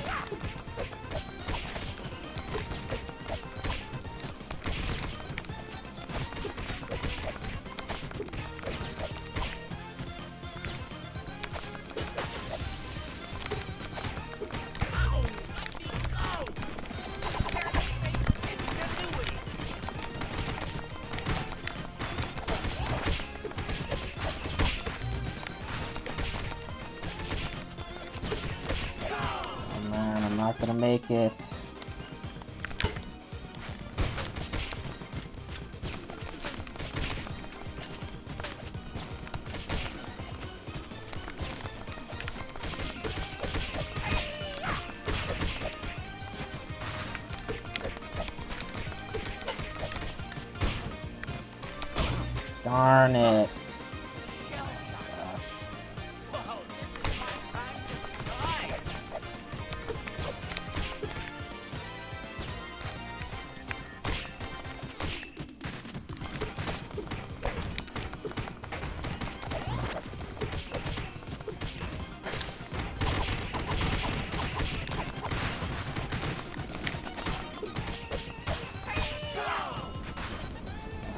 Oh man, I'm not gonna make it. Darn it.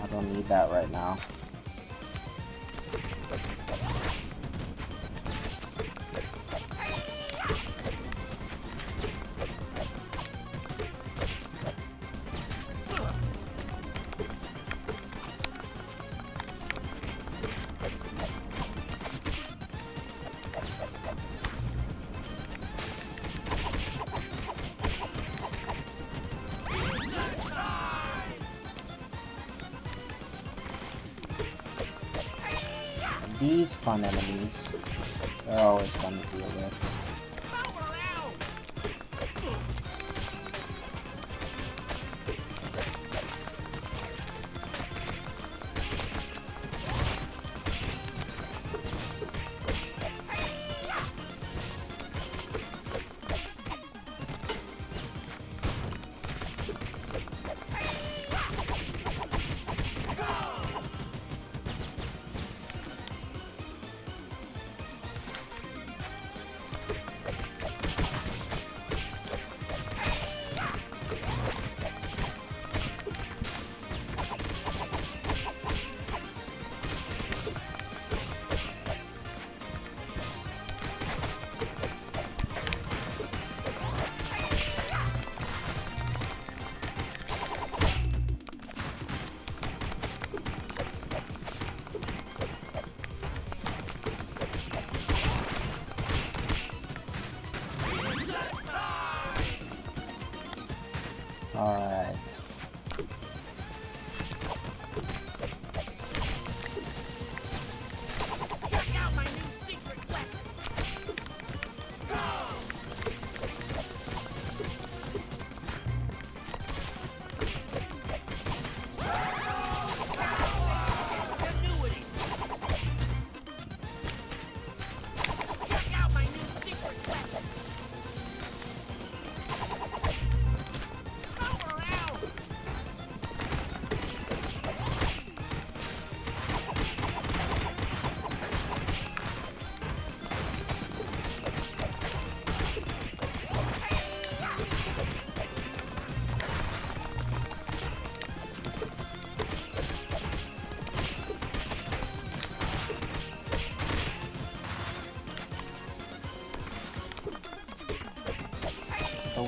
I don't need that right now. These fun enemies, they're always fun to deal with.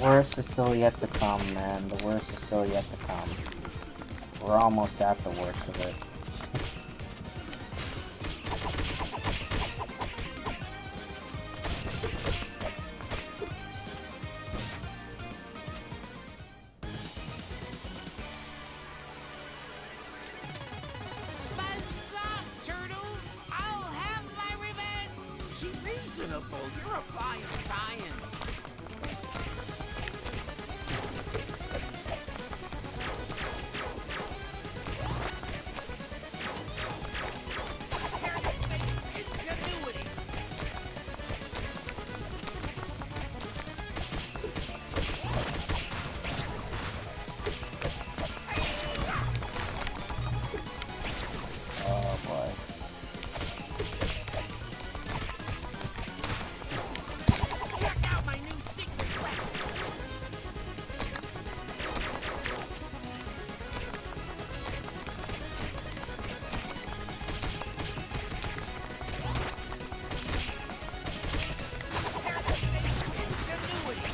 worst is still yet to come, man. The worst is still yet to come. We're almost at the worst of it. Buzz off, turtles! I'll have my revenge! Reasonable, you're applying science. Ingenuity. Oh boy. Check out my new secret weapon. Ingenuity.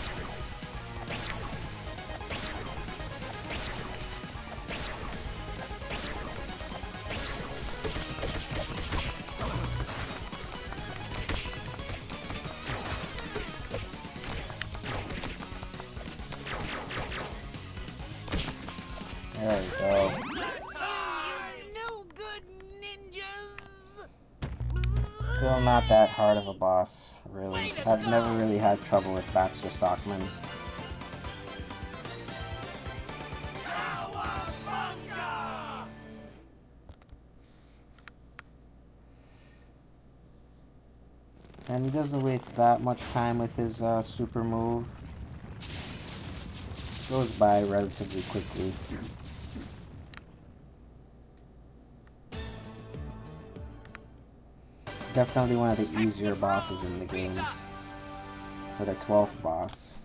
There we go. No good ninjas. Still not that hard of a boss, really. I've never really had trouble with Baxter Stockman. Cowabunga! And he doesn't waste that much time with his super move. Goes by relatively quickly. Definitely one of the easier bosses in the game. For the 12th boss.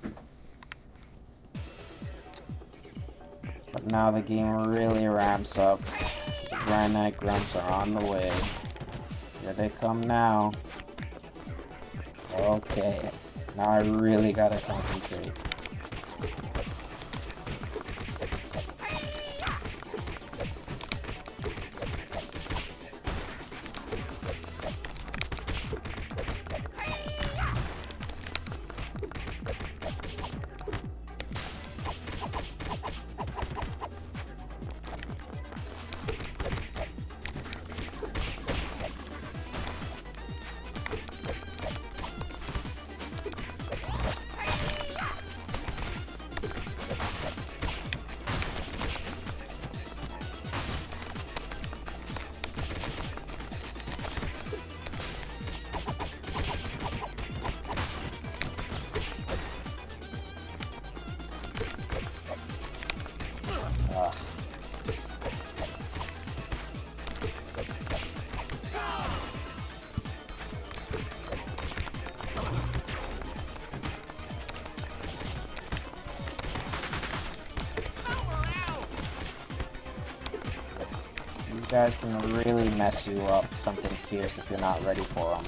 But now the game really ramps up. The Grand Knight Grunts are on the way. Here they come now. Okay. Now I really gotta concentrate. Ugh. These guys can really mess you up something fierce if you're not ready for them.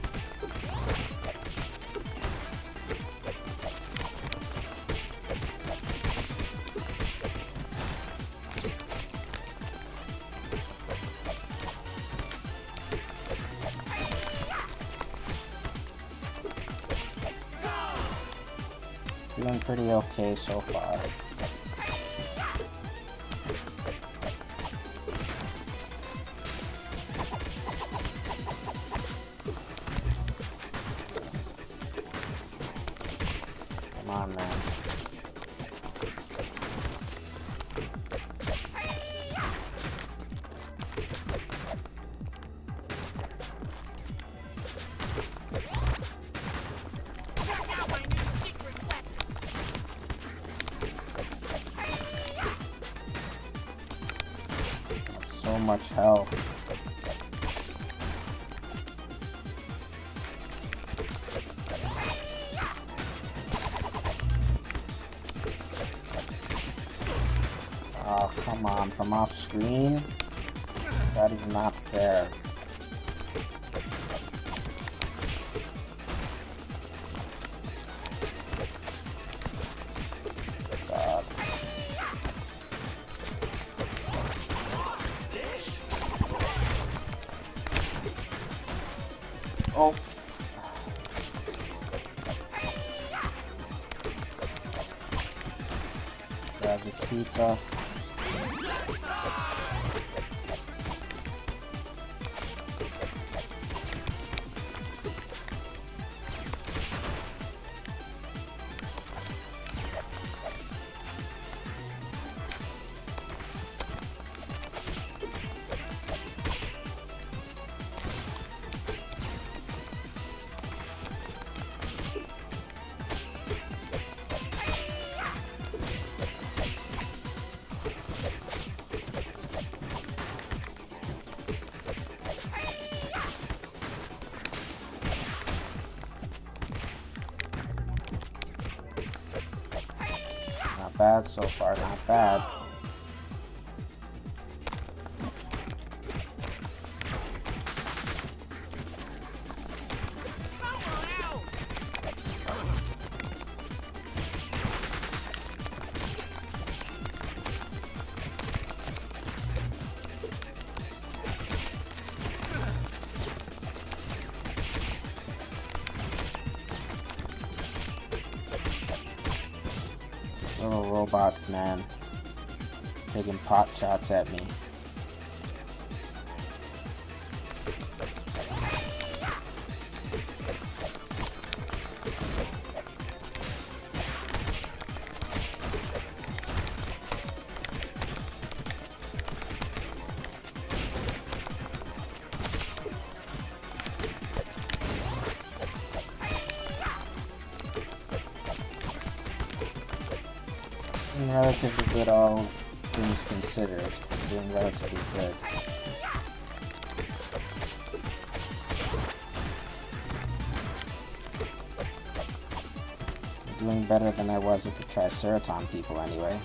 Doing pretty okay so far. Come on, man. Check out my new secret weapon. So much health. Oh, come on, from off screen? That is not fair. Oh. Grab this pizza. Not bad so far, not bad. Little robots, man. Taking pot shots at me. Doing relatively good, all things considered. Doing relatively good. Doing better than I was with the Triceraton people anyway.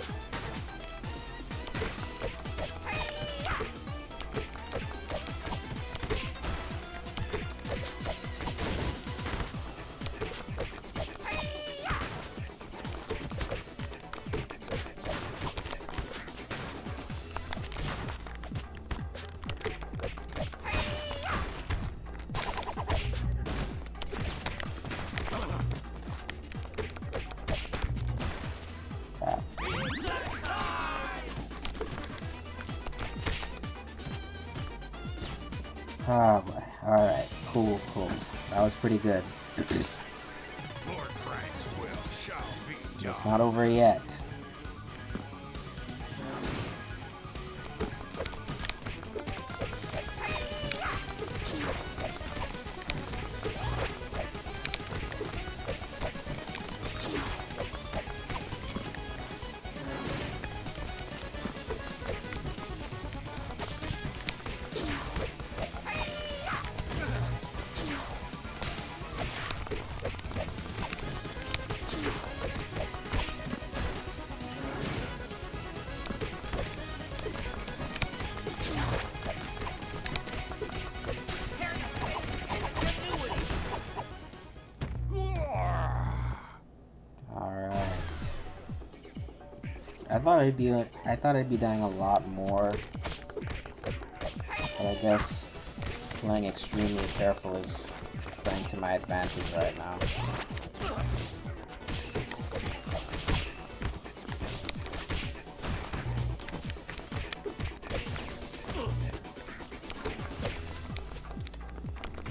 Oh boy. Alright, cool. That was pretty good. It's not over yet. I thought I'd be dying a lot more, but I guess playing extremely careful is playing to my advantage right now.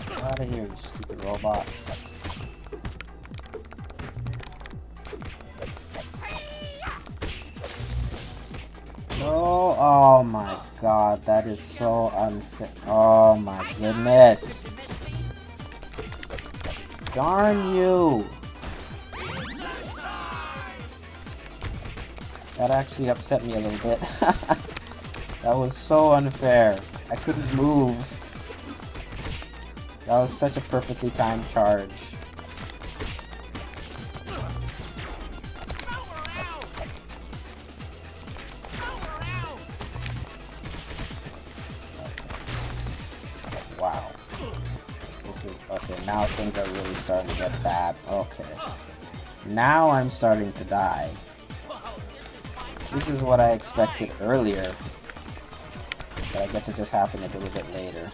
Get out of here, you stupid robot. No, oh my god, that is so unfair. Oh my goodness. Darn you. That actually upset me a little bit. That was so unfair. I couldn't move. That was such a perfectly timed charge. Wow. This is okay, now things are really starting to get bad. Okay. Now I'm starting to die. This is what I expected earlier. But I guess it just happened a little bit later.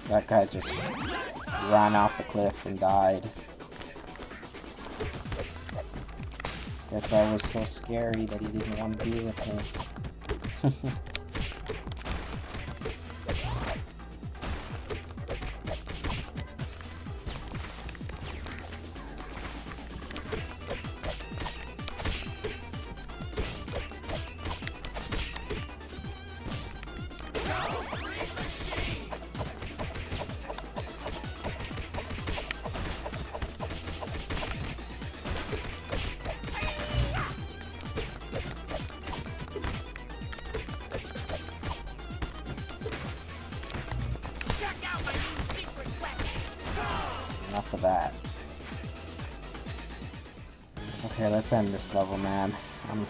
That guy just ran off the cliff and died. Guess I was so scary that he didn't want to be with me. Enough of that. Okay, let's end this level, man. I'm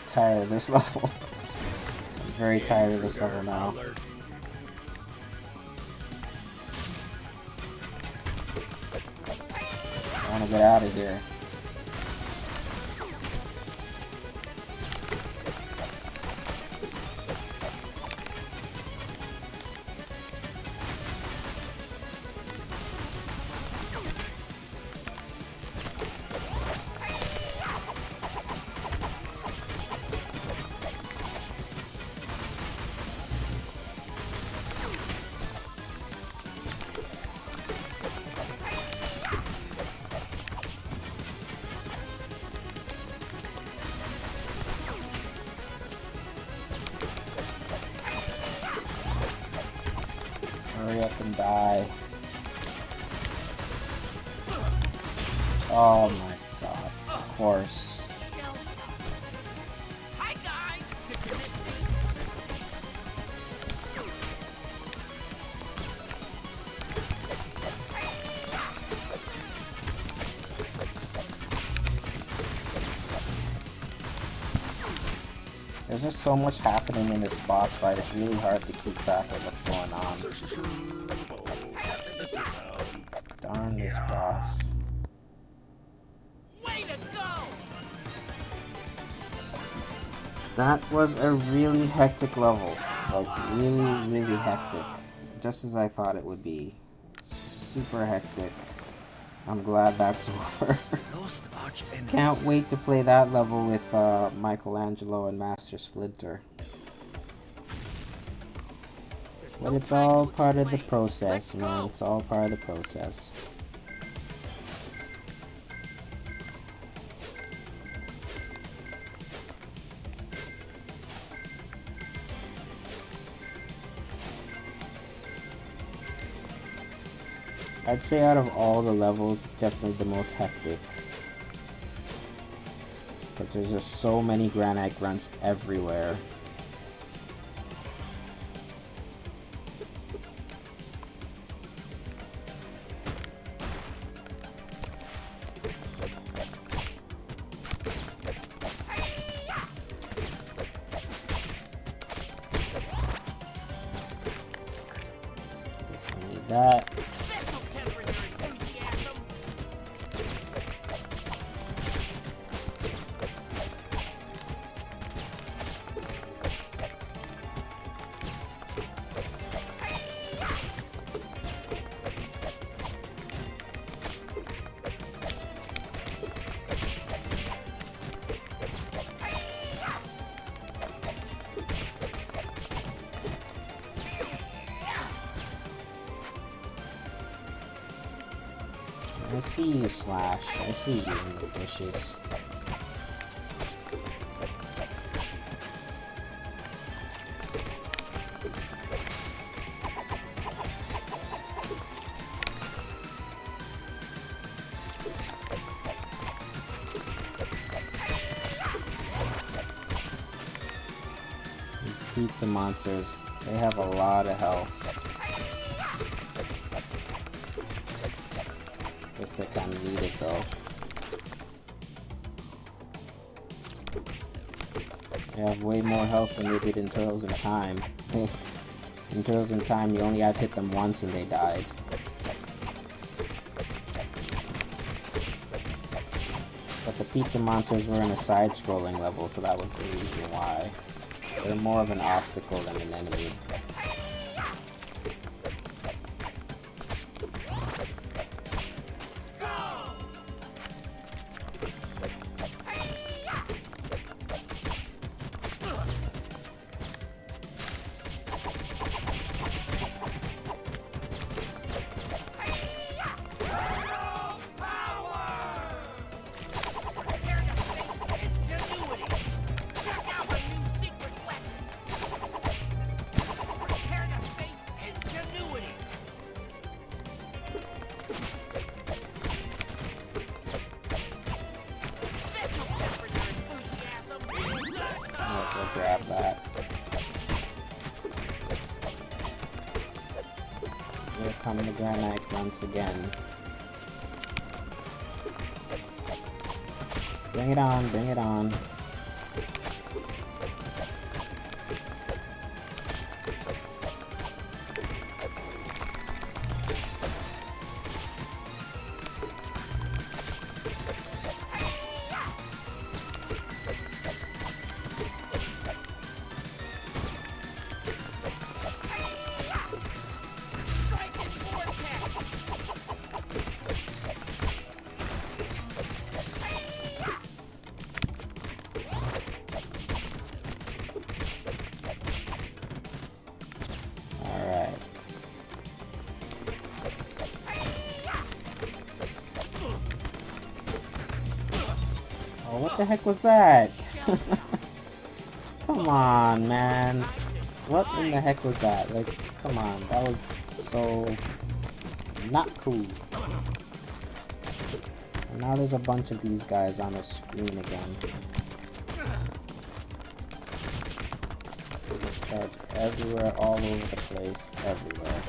tired of this level. I'm very tired of this level now. I want to get out of here. Hurry up and die. Oh my god, of course. Hi guys! Did you miss me? There's just so much happening in this boss fight, it's really hard to keep track of what's going on. Darn this boss. Way to go! That was a really hectic level. Like, really hectic. Just as I thought it would be. Super hectic. I'm glad that's over. Lost arch enemy. Can't wait to play that level with Michelangelo and Master Splinter. But it's all part of the process, man. It's all part of the process. I'd say out of all the levels, it's definitely the most hectic. Because there's just so many granite grunts everywhere. Guess we need that. This'll temper your enthusiasm. I see you, Slash. I see you in the bushes. These pizza monsters, they have a lot of health. Guess they kind of need it though. They have way more health than they did in Turtles in Time. In Turtles in Time, you only had to hit them once and they died. But the pizza monsters were in a side-scrolling level, so that was the reason why. They're more of an obstacle than an enemy. come to granite once again. Bring it on, bring it on. What the heck was that? Come on, man. What in the heck was that? Like, come on. That was so not cool. And now there's a bunch of these guys on the screen again. They just charge everywhere, all over the place, everywhere.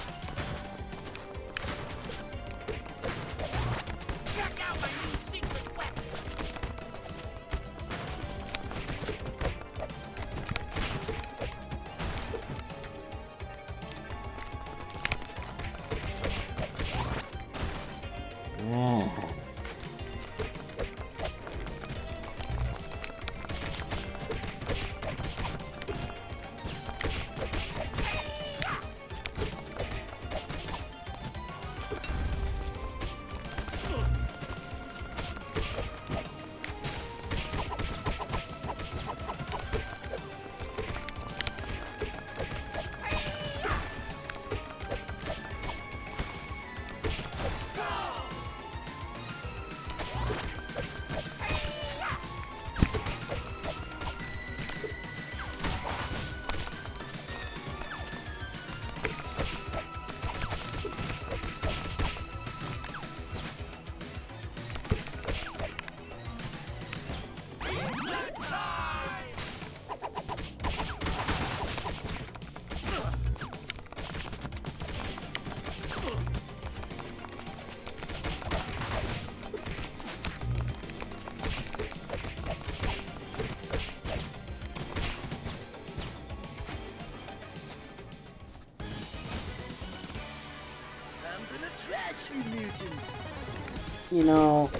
You know,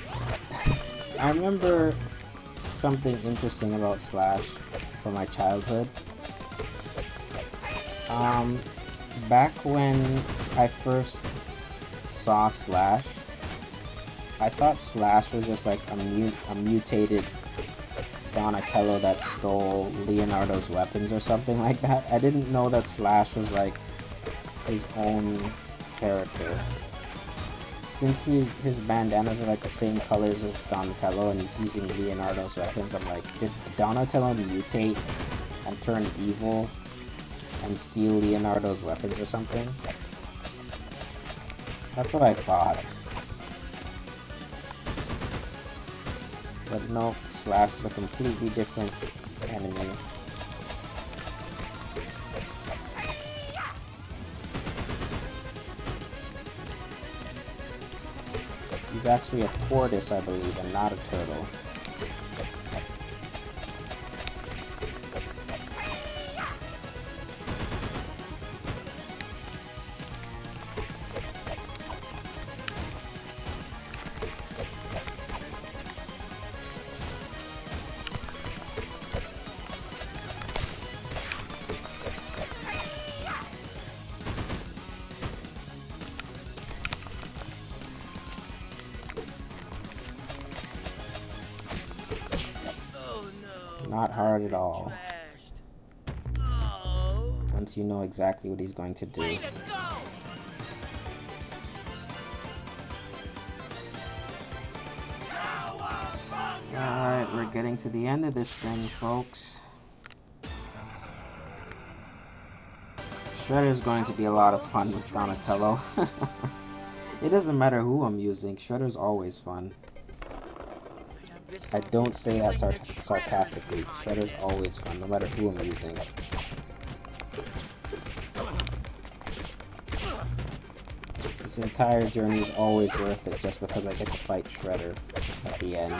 I remember something interesting about Slash from my childhood. Back when I first saw Slash, I thought Slash was just like a mutated Donatello that stole Leonardo's weapons or something like that. I didn't know that Slash was like his own character. Since his bandanas are like the same colors as Donatello and he's using Leonardo's weapons, I'm like, did Donatello mutate and turn evil and steal Leonardo's weapons or something? That's what I thought. But no, Slash is a completely different enemy. He's actually a tortoise, I believe, and not a turtle. Not hard at all. Once you know exactly what he's going to do. Alright, we're getting to the end of this thing, folks. Shredder's going to be a lot of fun with Donatello. It doesn't matter who I'm using, Shredder's always fun. I don't say that sarcastically. Shredder's always fun, no matter who I'm using. This entire journey is always worth it just because I get to fight Shredder at the end.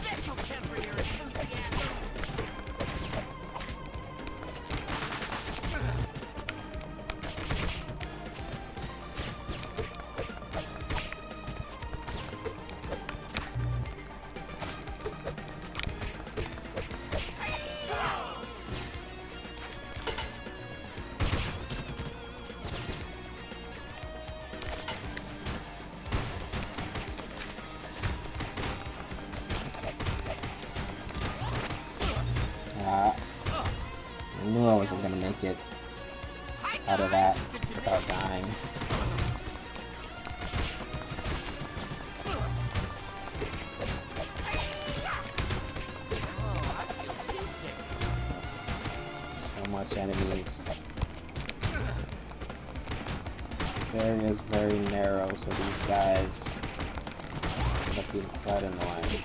This'll temper your enthusiasm. I knew I wasn't gonna make it out of that without dying. Oh, I feel seasick. So much enemies. This area is very narrow, so these guys end up being quite annoying.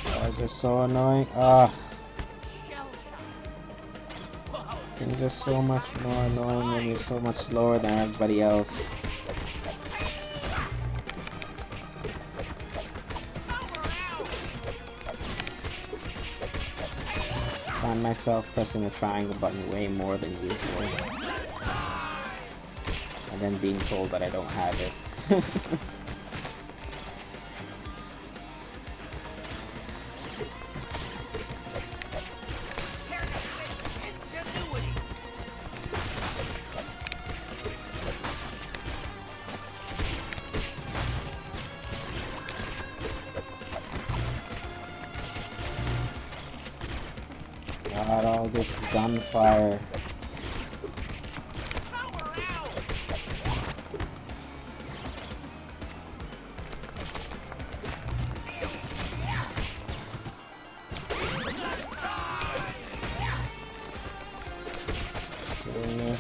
Guys are so annoying. Things are so much more annoying when you're so much slower than everybody else. I find myself pressing the triangle button way more than usual. And then being told that I don't have it. God, all this gunfire. Kidding me?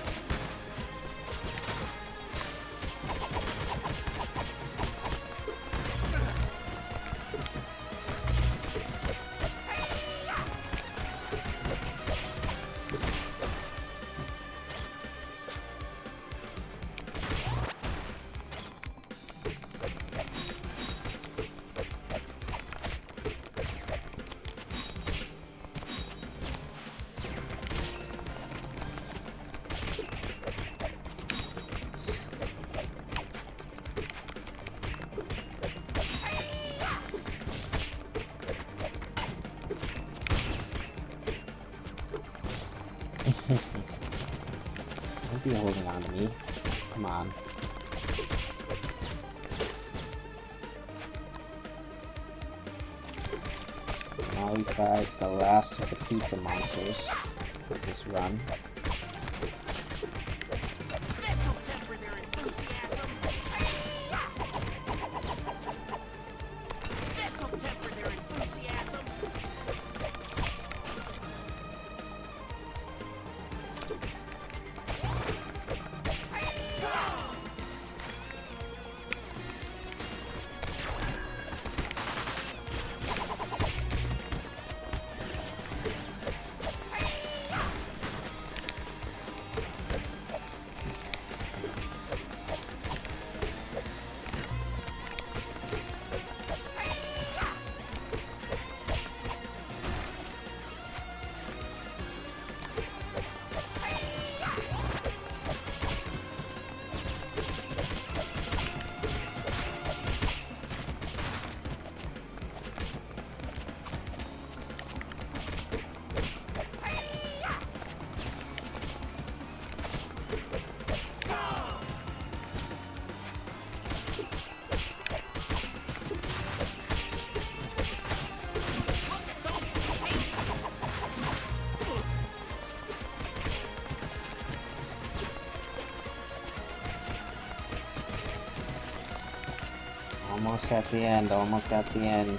Don't be holding on to me. Come on. Now we fight the last of the pizza monsters with this run. This'll temper their enthusiasm. Almost at the end, almost at the end.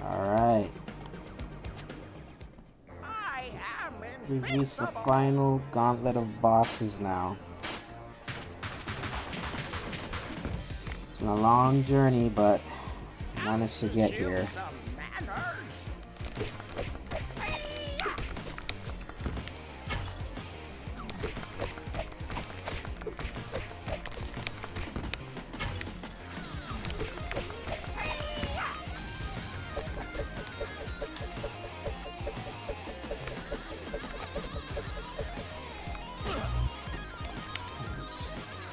Alright. I am We've reached the invincible. final gauntlet of bosses now. It's been a long journey, but managed to get here. Some manners.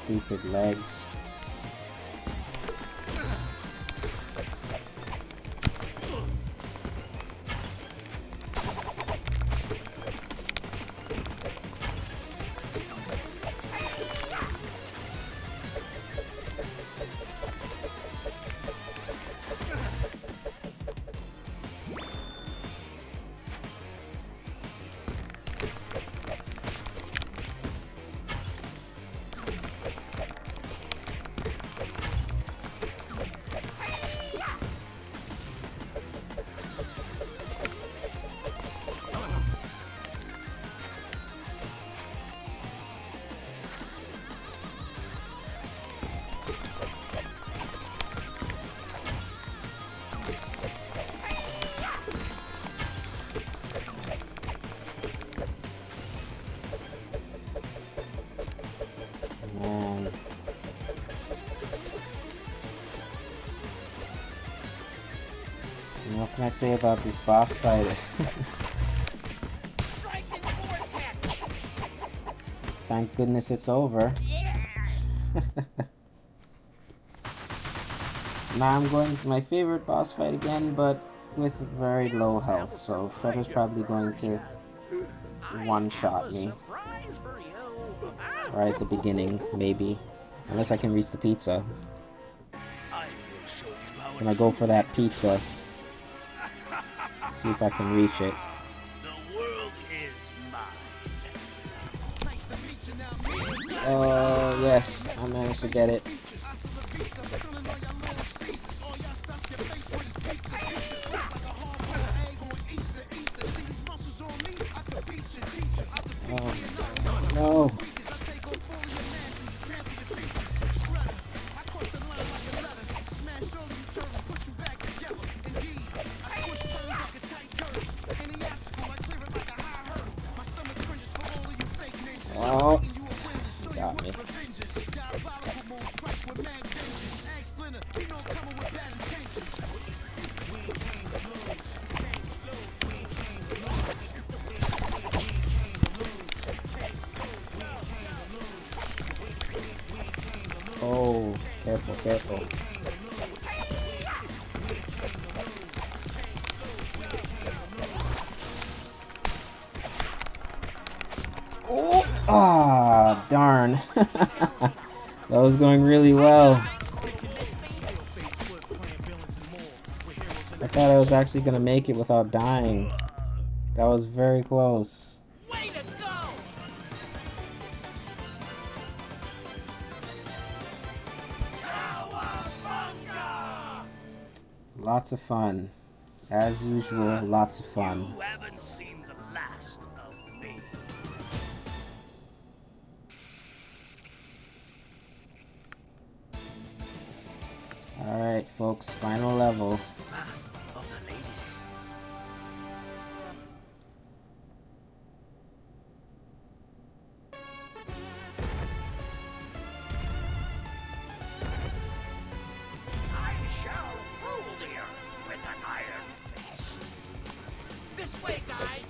Stupid legs. Man. What can I say about this boss fight? Thank goodness it's over. Now I'm going to my favorite boss fight again, but with very low health, so Shredder's probably going to one-shot me. Surprise for you. Right at the beginning, maybe. Unless I can reach the pizza. I will show you how Gonna go for that pizza. See if I can reach it. the world is mine. Oh, yes, I managed to get it. Oh, no. Oh, got me. Oh, careful, careful. Oh, ah, darn. That was going really well. I thought I was actually gonna make it without dying. That was very close. Way to go! Cowabunga! Lots of fun. As usual, lots of fun. You haven't seen the last of me. Alright, folks, final level. Path of the lady. I shall rule the earth with an iron fist. This way, guys.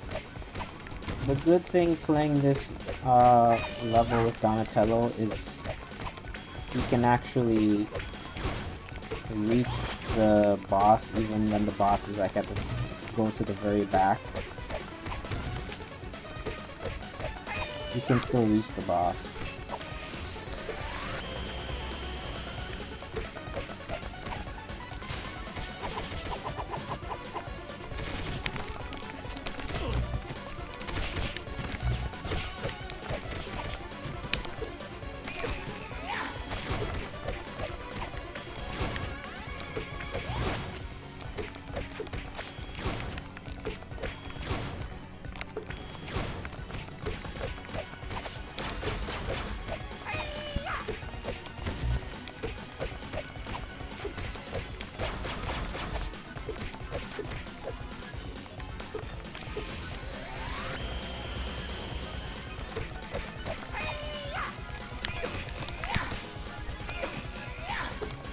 The good thing playing this level with Donatello is you can actually reach the boss even when the boss is like goes to the very back. You can still reach the boss.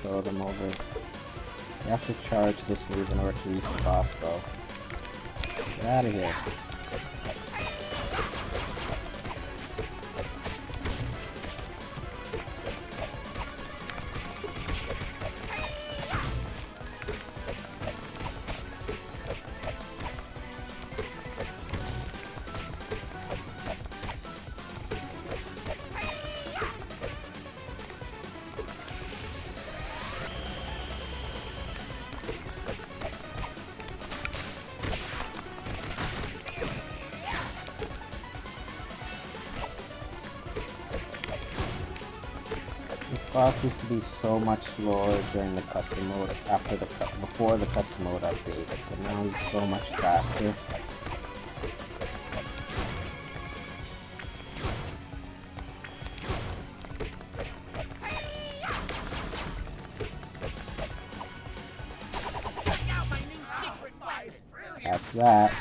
throw them over. You have to charge this move in order to reach the boss, though. Get out of here. This boss used to be so much slower during the custom mode before the custom mode update, but now he's so much faster. That's that.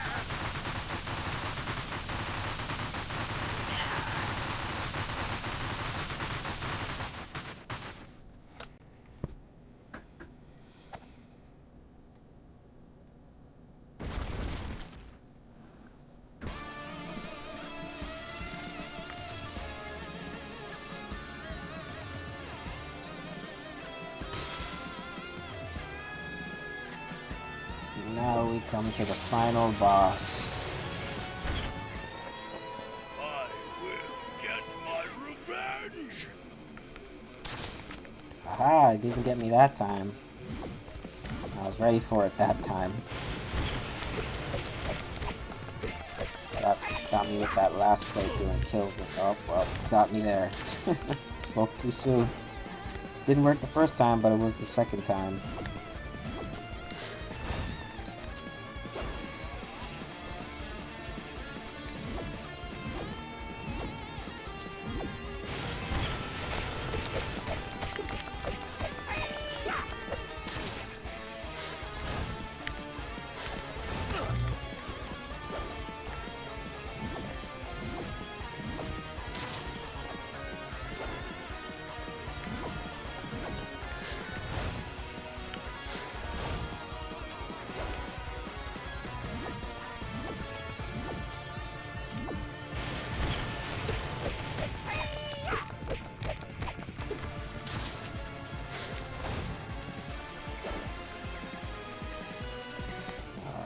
Now we come to the final boss. I will get my revenge. Aha, it didn't get me that time. I was ready for it that time. Got me with that last playthrough and killed me. Oh, well, got me there. Spoke too soon. Didn't work the first time, but it worked the second time.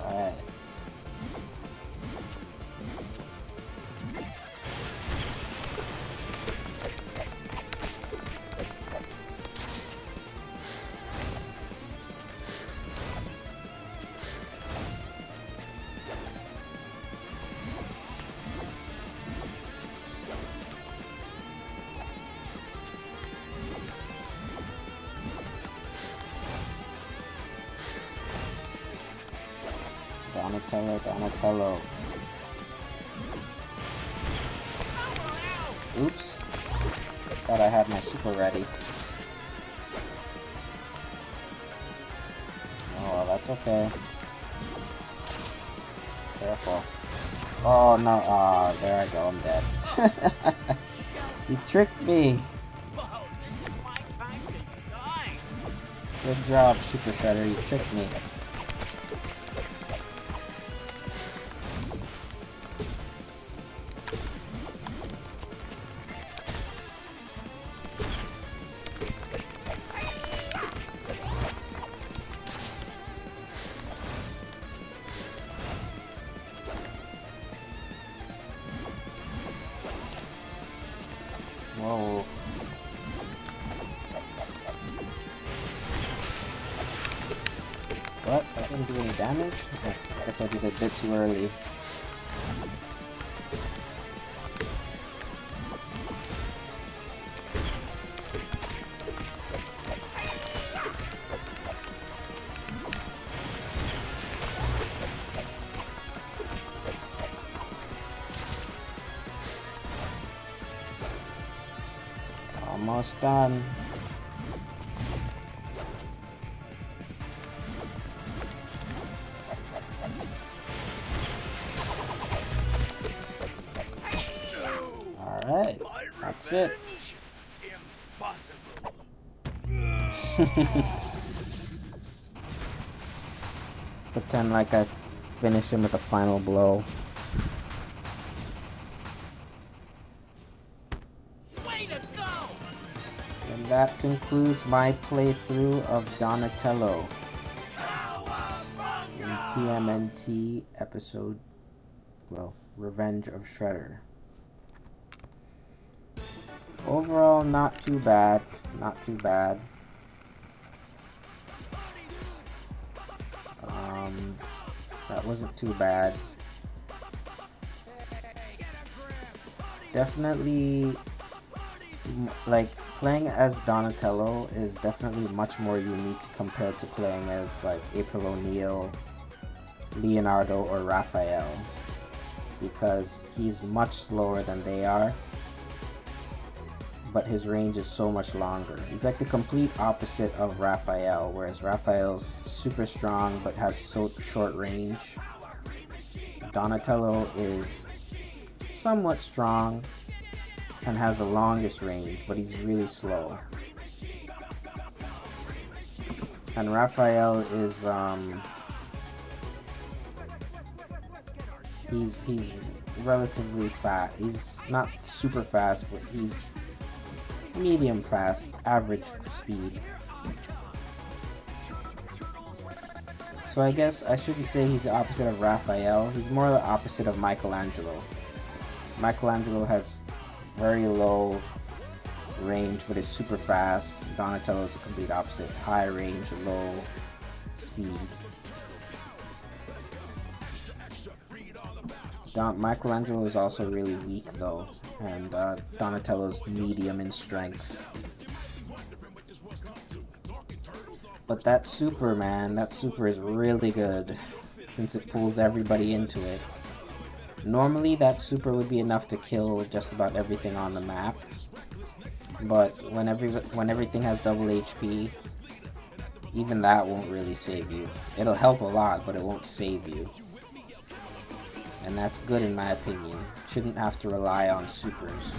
Alright. Donatello, Donatello. Oops. Thought I had my super ready. Oh, well, that's okay. Careful. Oh, no. Ah, there I go. I'm dead. You tricked me. Whoa, this is my time to shine. Good job, Super Shredder. You tricked me. Whoa. What? That didn't do any damage? Oh, I guess I did it a bit too early. Almost done. Alright, My that's it. revenge? Impossible. Pretend like I finish him with a final blow. Way to go! And that concludes my playthrough of Donatello in TMNT episode, well, Revenge of Shredder. Overall, not too bad. Not too bad. That wasn't too bad. Definitely, like, playing as Donatello is definitely much more unique compared to playing as, like, April O'Neil, Leonardo, or Raphael, because he's much slower than they are, but his range is so much longer. He's like the complete opposite of Raphael, whereas Raphael's super strong but has so short range. Donatello is somewhat strong and has the longest range, but he's really slow. And Raphael is he's relatively fast. He's not super fast, but he's medium fast, average speed. So I guess I shouldn't say he's the opposite of Raphael. He's more the opposite of Michelangelo. Michelangelo has very low range, but is super fast. Donatello is the complete opposite. High range, low speed. Michelangelo is also really weak though, and Donatello's medium in strength. But that super, man, that super is really good, since it pulls everybody into it. Normally that super would be enough to kill just about everything on the map, but when everything has double HP, even that won't really save you. It'll help a lot, but it won't save you. And that's good in my opinion. Shouldn't have to rely on supers.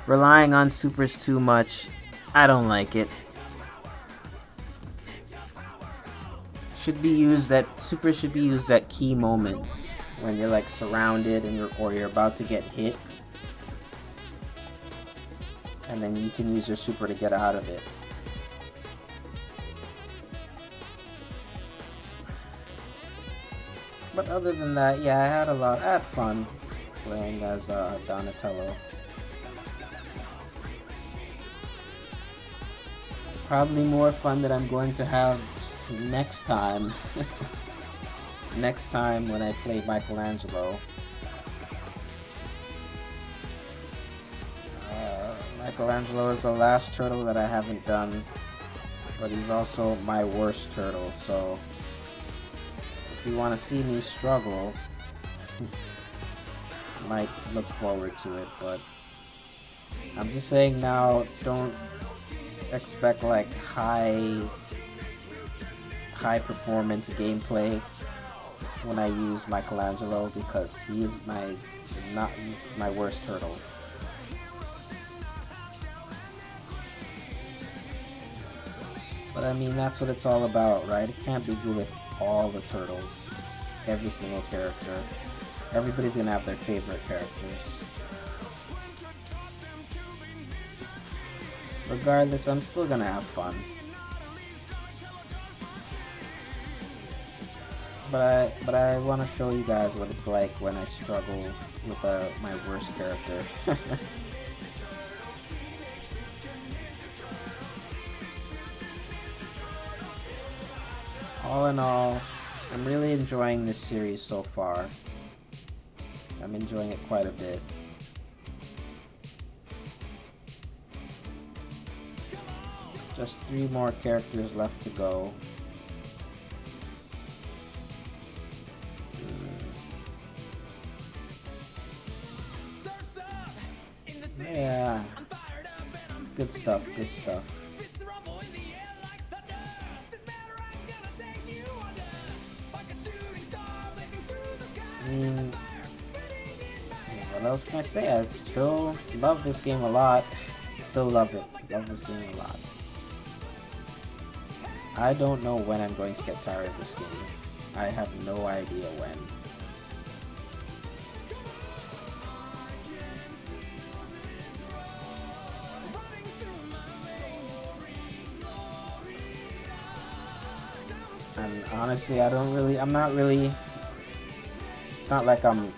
Relying on supers too much, I don't like it. Supers should be used at key moments when you're like surrounded and you're about to get hit. And then you can use your super to get out of it. But other than that, yeah, I had fun playing as Donatello. Probably more fun that I'm going to have next time. Next time when I play Michelangelo. Michelangelo is the last turtle that I haven't done, but he's also my worst turtle, so if you want to see me struggle, you might look forward to it. But I'm just saying now, don't expect like high performance gameplay when I use Michelangelo, because he is my worst turtle. But I mean, that's what it's all about, right? It can't be good with all the turtles, every single character. Everybody's gonna have their favorite characters. Regardless, I'm still gonna have fun. But I want to show you guys what it's like when I struggle with my worst character. All in all, I'm really enjoying this series so far. I'm enjoying it quite a bit. Just 3 more characters left to go. Yeah. Good stuff, good stuff. I mean, what else can I say? I still love this game a lot. Still love it. Love this game a lot. I don't know when I'm going to get tired of this game. I have no idea when. And honestly, I'm not really, not like I'm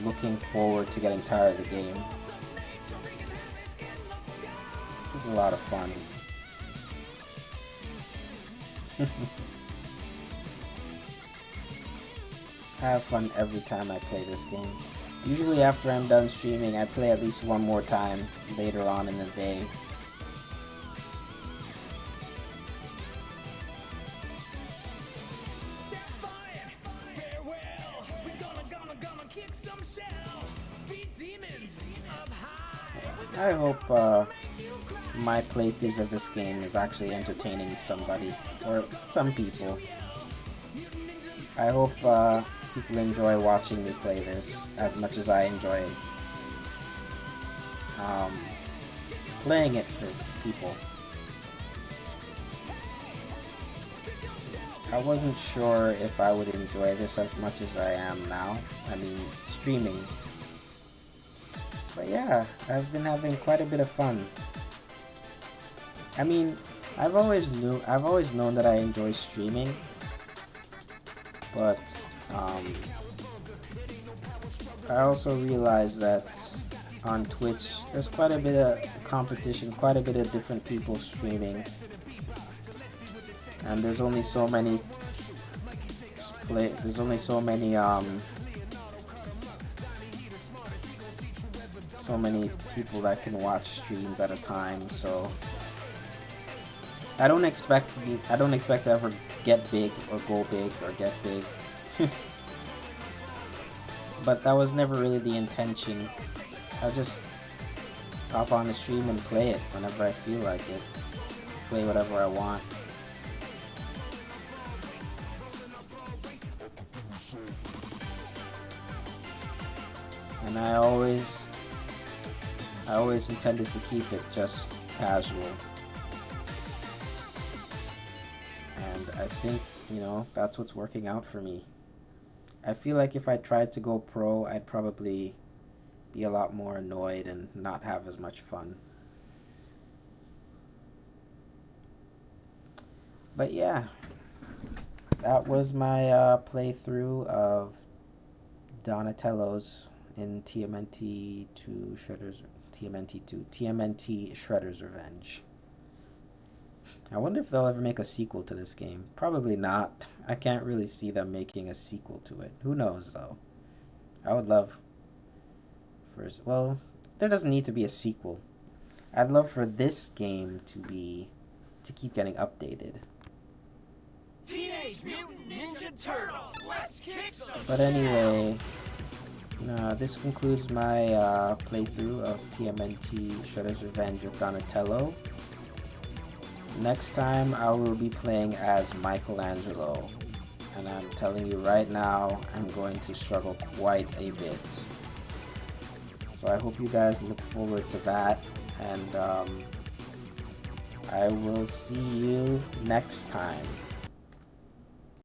looking forward to getting tired of the game. It's a lot of fun. I have fun every time I play this game. Usually after I'm done streaming, I play at least one more time later on in the day. I hope my playthroughs of this game is actually entertaining somebody, or some people. I hope people enjoy watching me play this as much as I enjoy playing it for people. I wasn't sure if I would enjoy this as much as I am now. I mean, streaming. But yeah, I've been having quite a bit of fun. I mean, I've always known that I enjoy streaming, but I also realized that on Twitch there's quite a bit of competition, quite a bit of different people streaming, and there's only so many people that can watch streams at a time, so I don't expect to ever get big or go big or get big. But that was never really the intention. I'll just hop on the stream and play it whenever I feel like it. Play whatever I want. And I always intended to keep it just casual. And I think, you know, that's what's working out for me. I feel like if I tried to go pro, I'd probably be a lot more annoyed and not have as much fun. But yeah, that was my playthrough of Donatello's in TMNT 2 TMNT Shredder's Revenge. I wonder if they'll ever make a sequel to this game. Probably not. I can't really see them making a sequel to it. Who knows, though? I would love well, there doesn't need to be a sequel. I'd love for this game to keep getting updated. Teenage Mutant Ninja Turtles, let's kick some But anyway, this concludes my playthrough of TMNT Shredder's Revenge with Donatello. Next time I will be playing as Michelangelo, and I'm telling you right now, I'm going to struggle quite a bit. So I hope you guys look forward to that, and I will see you next time.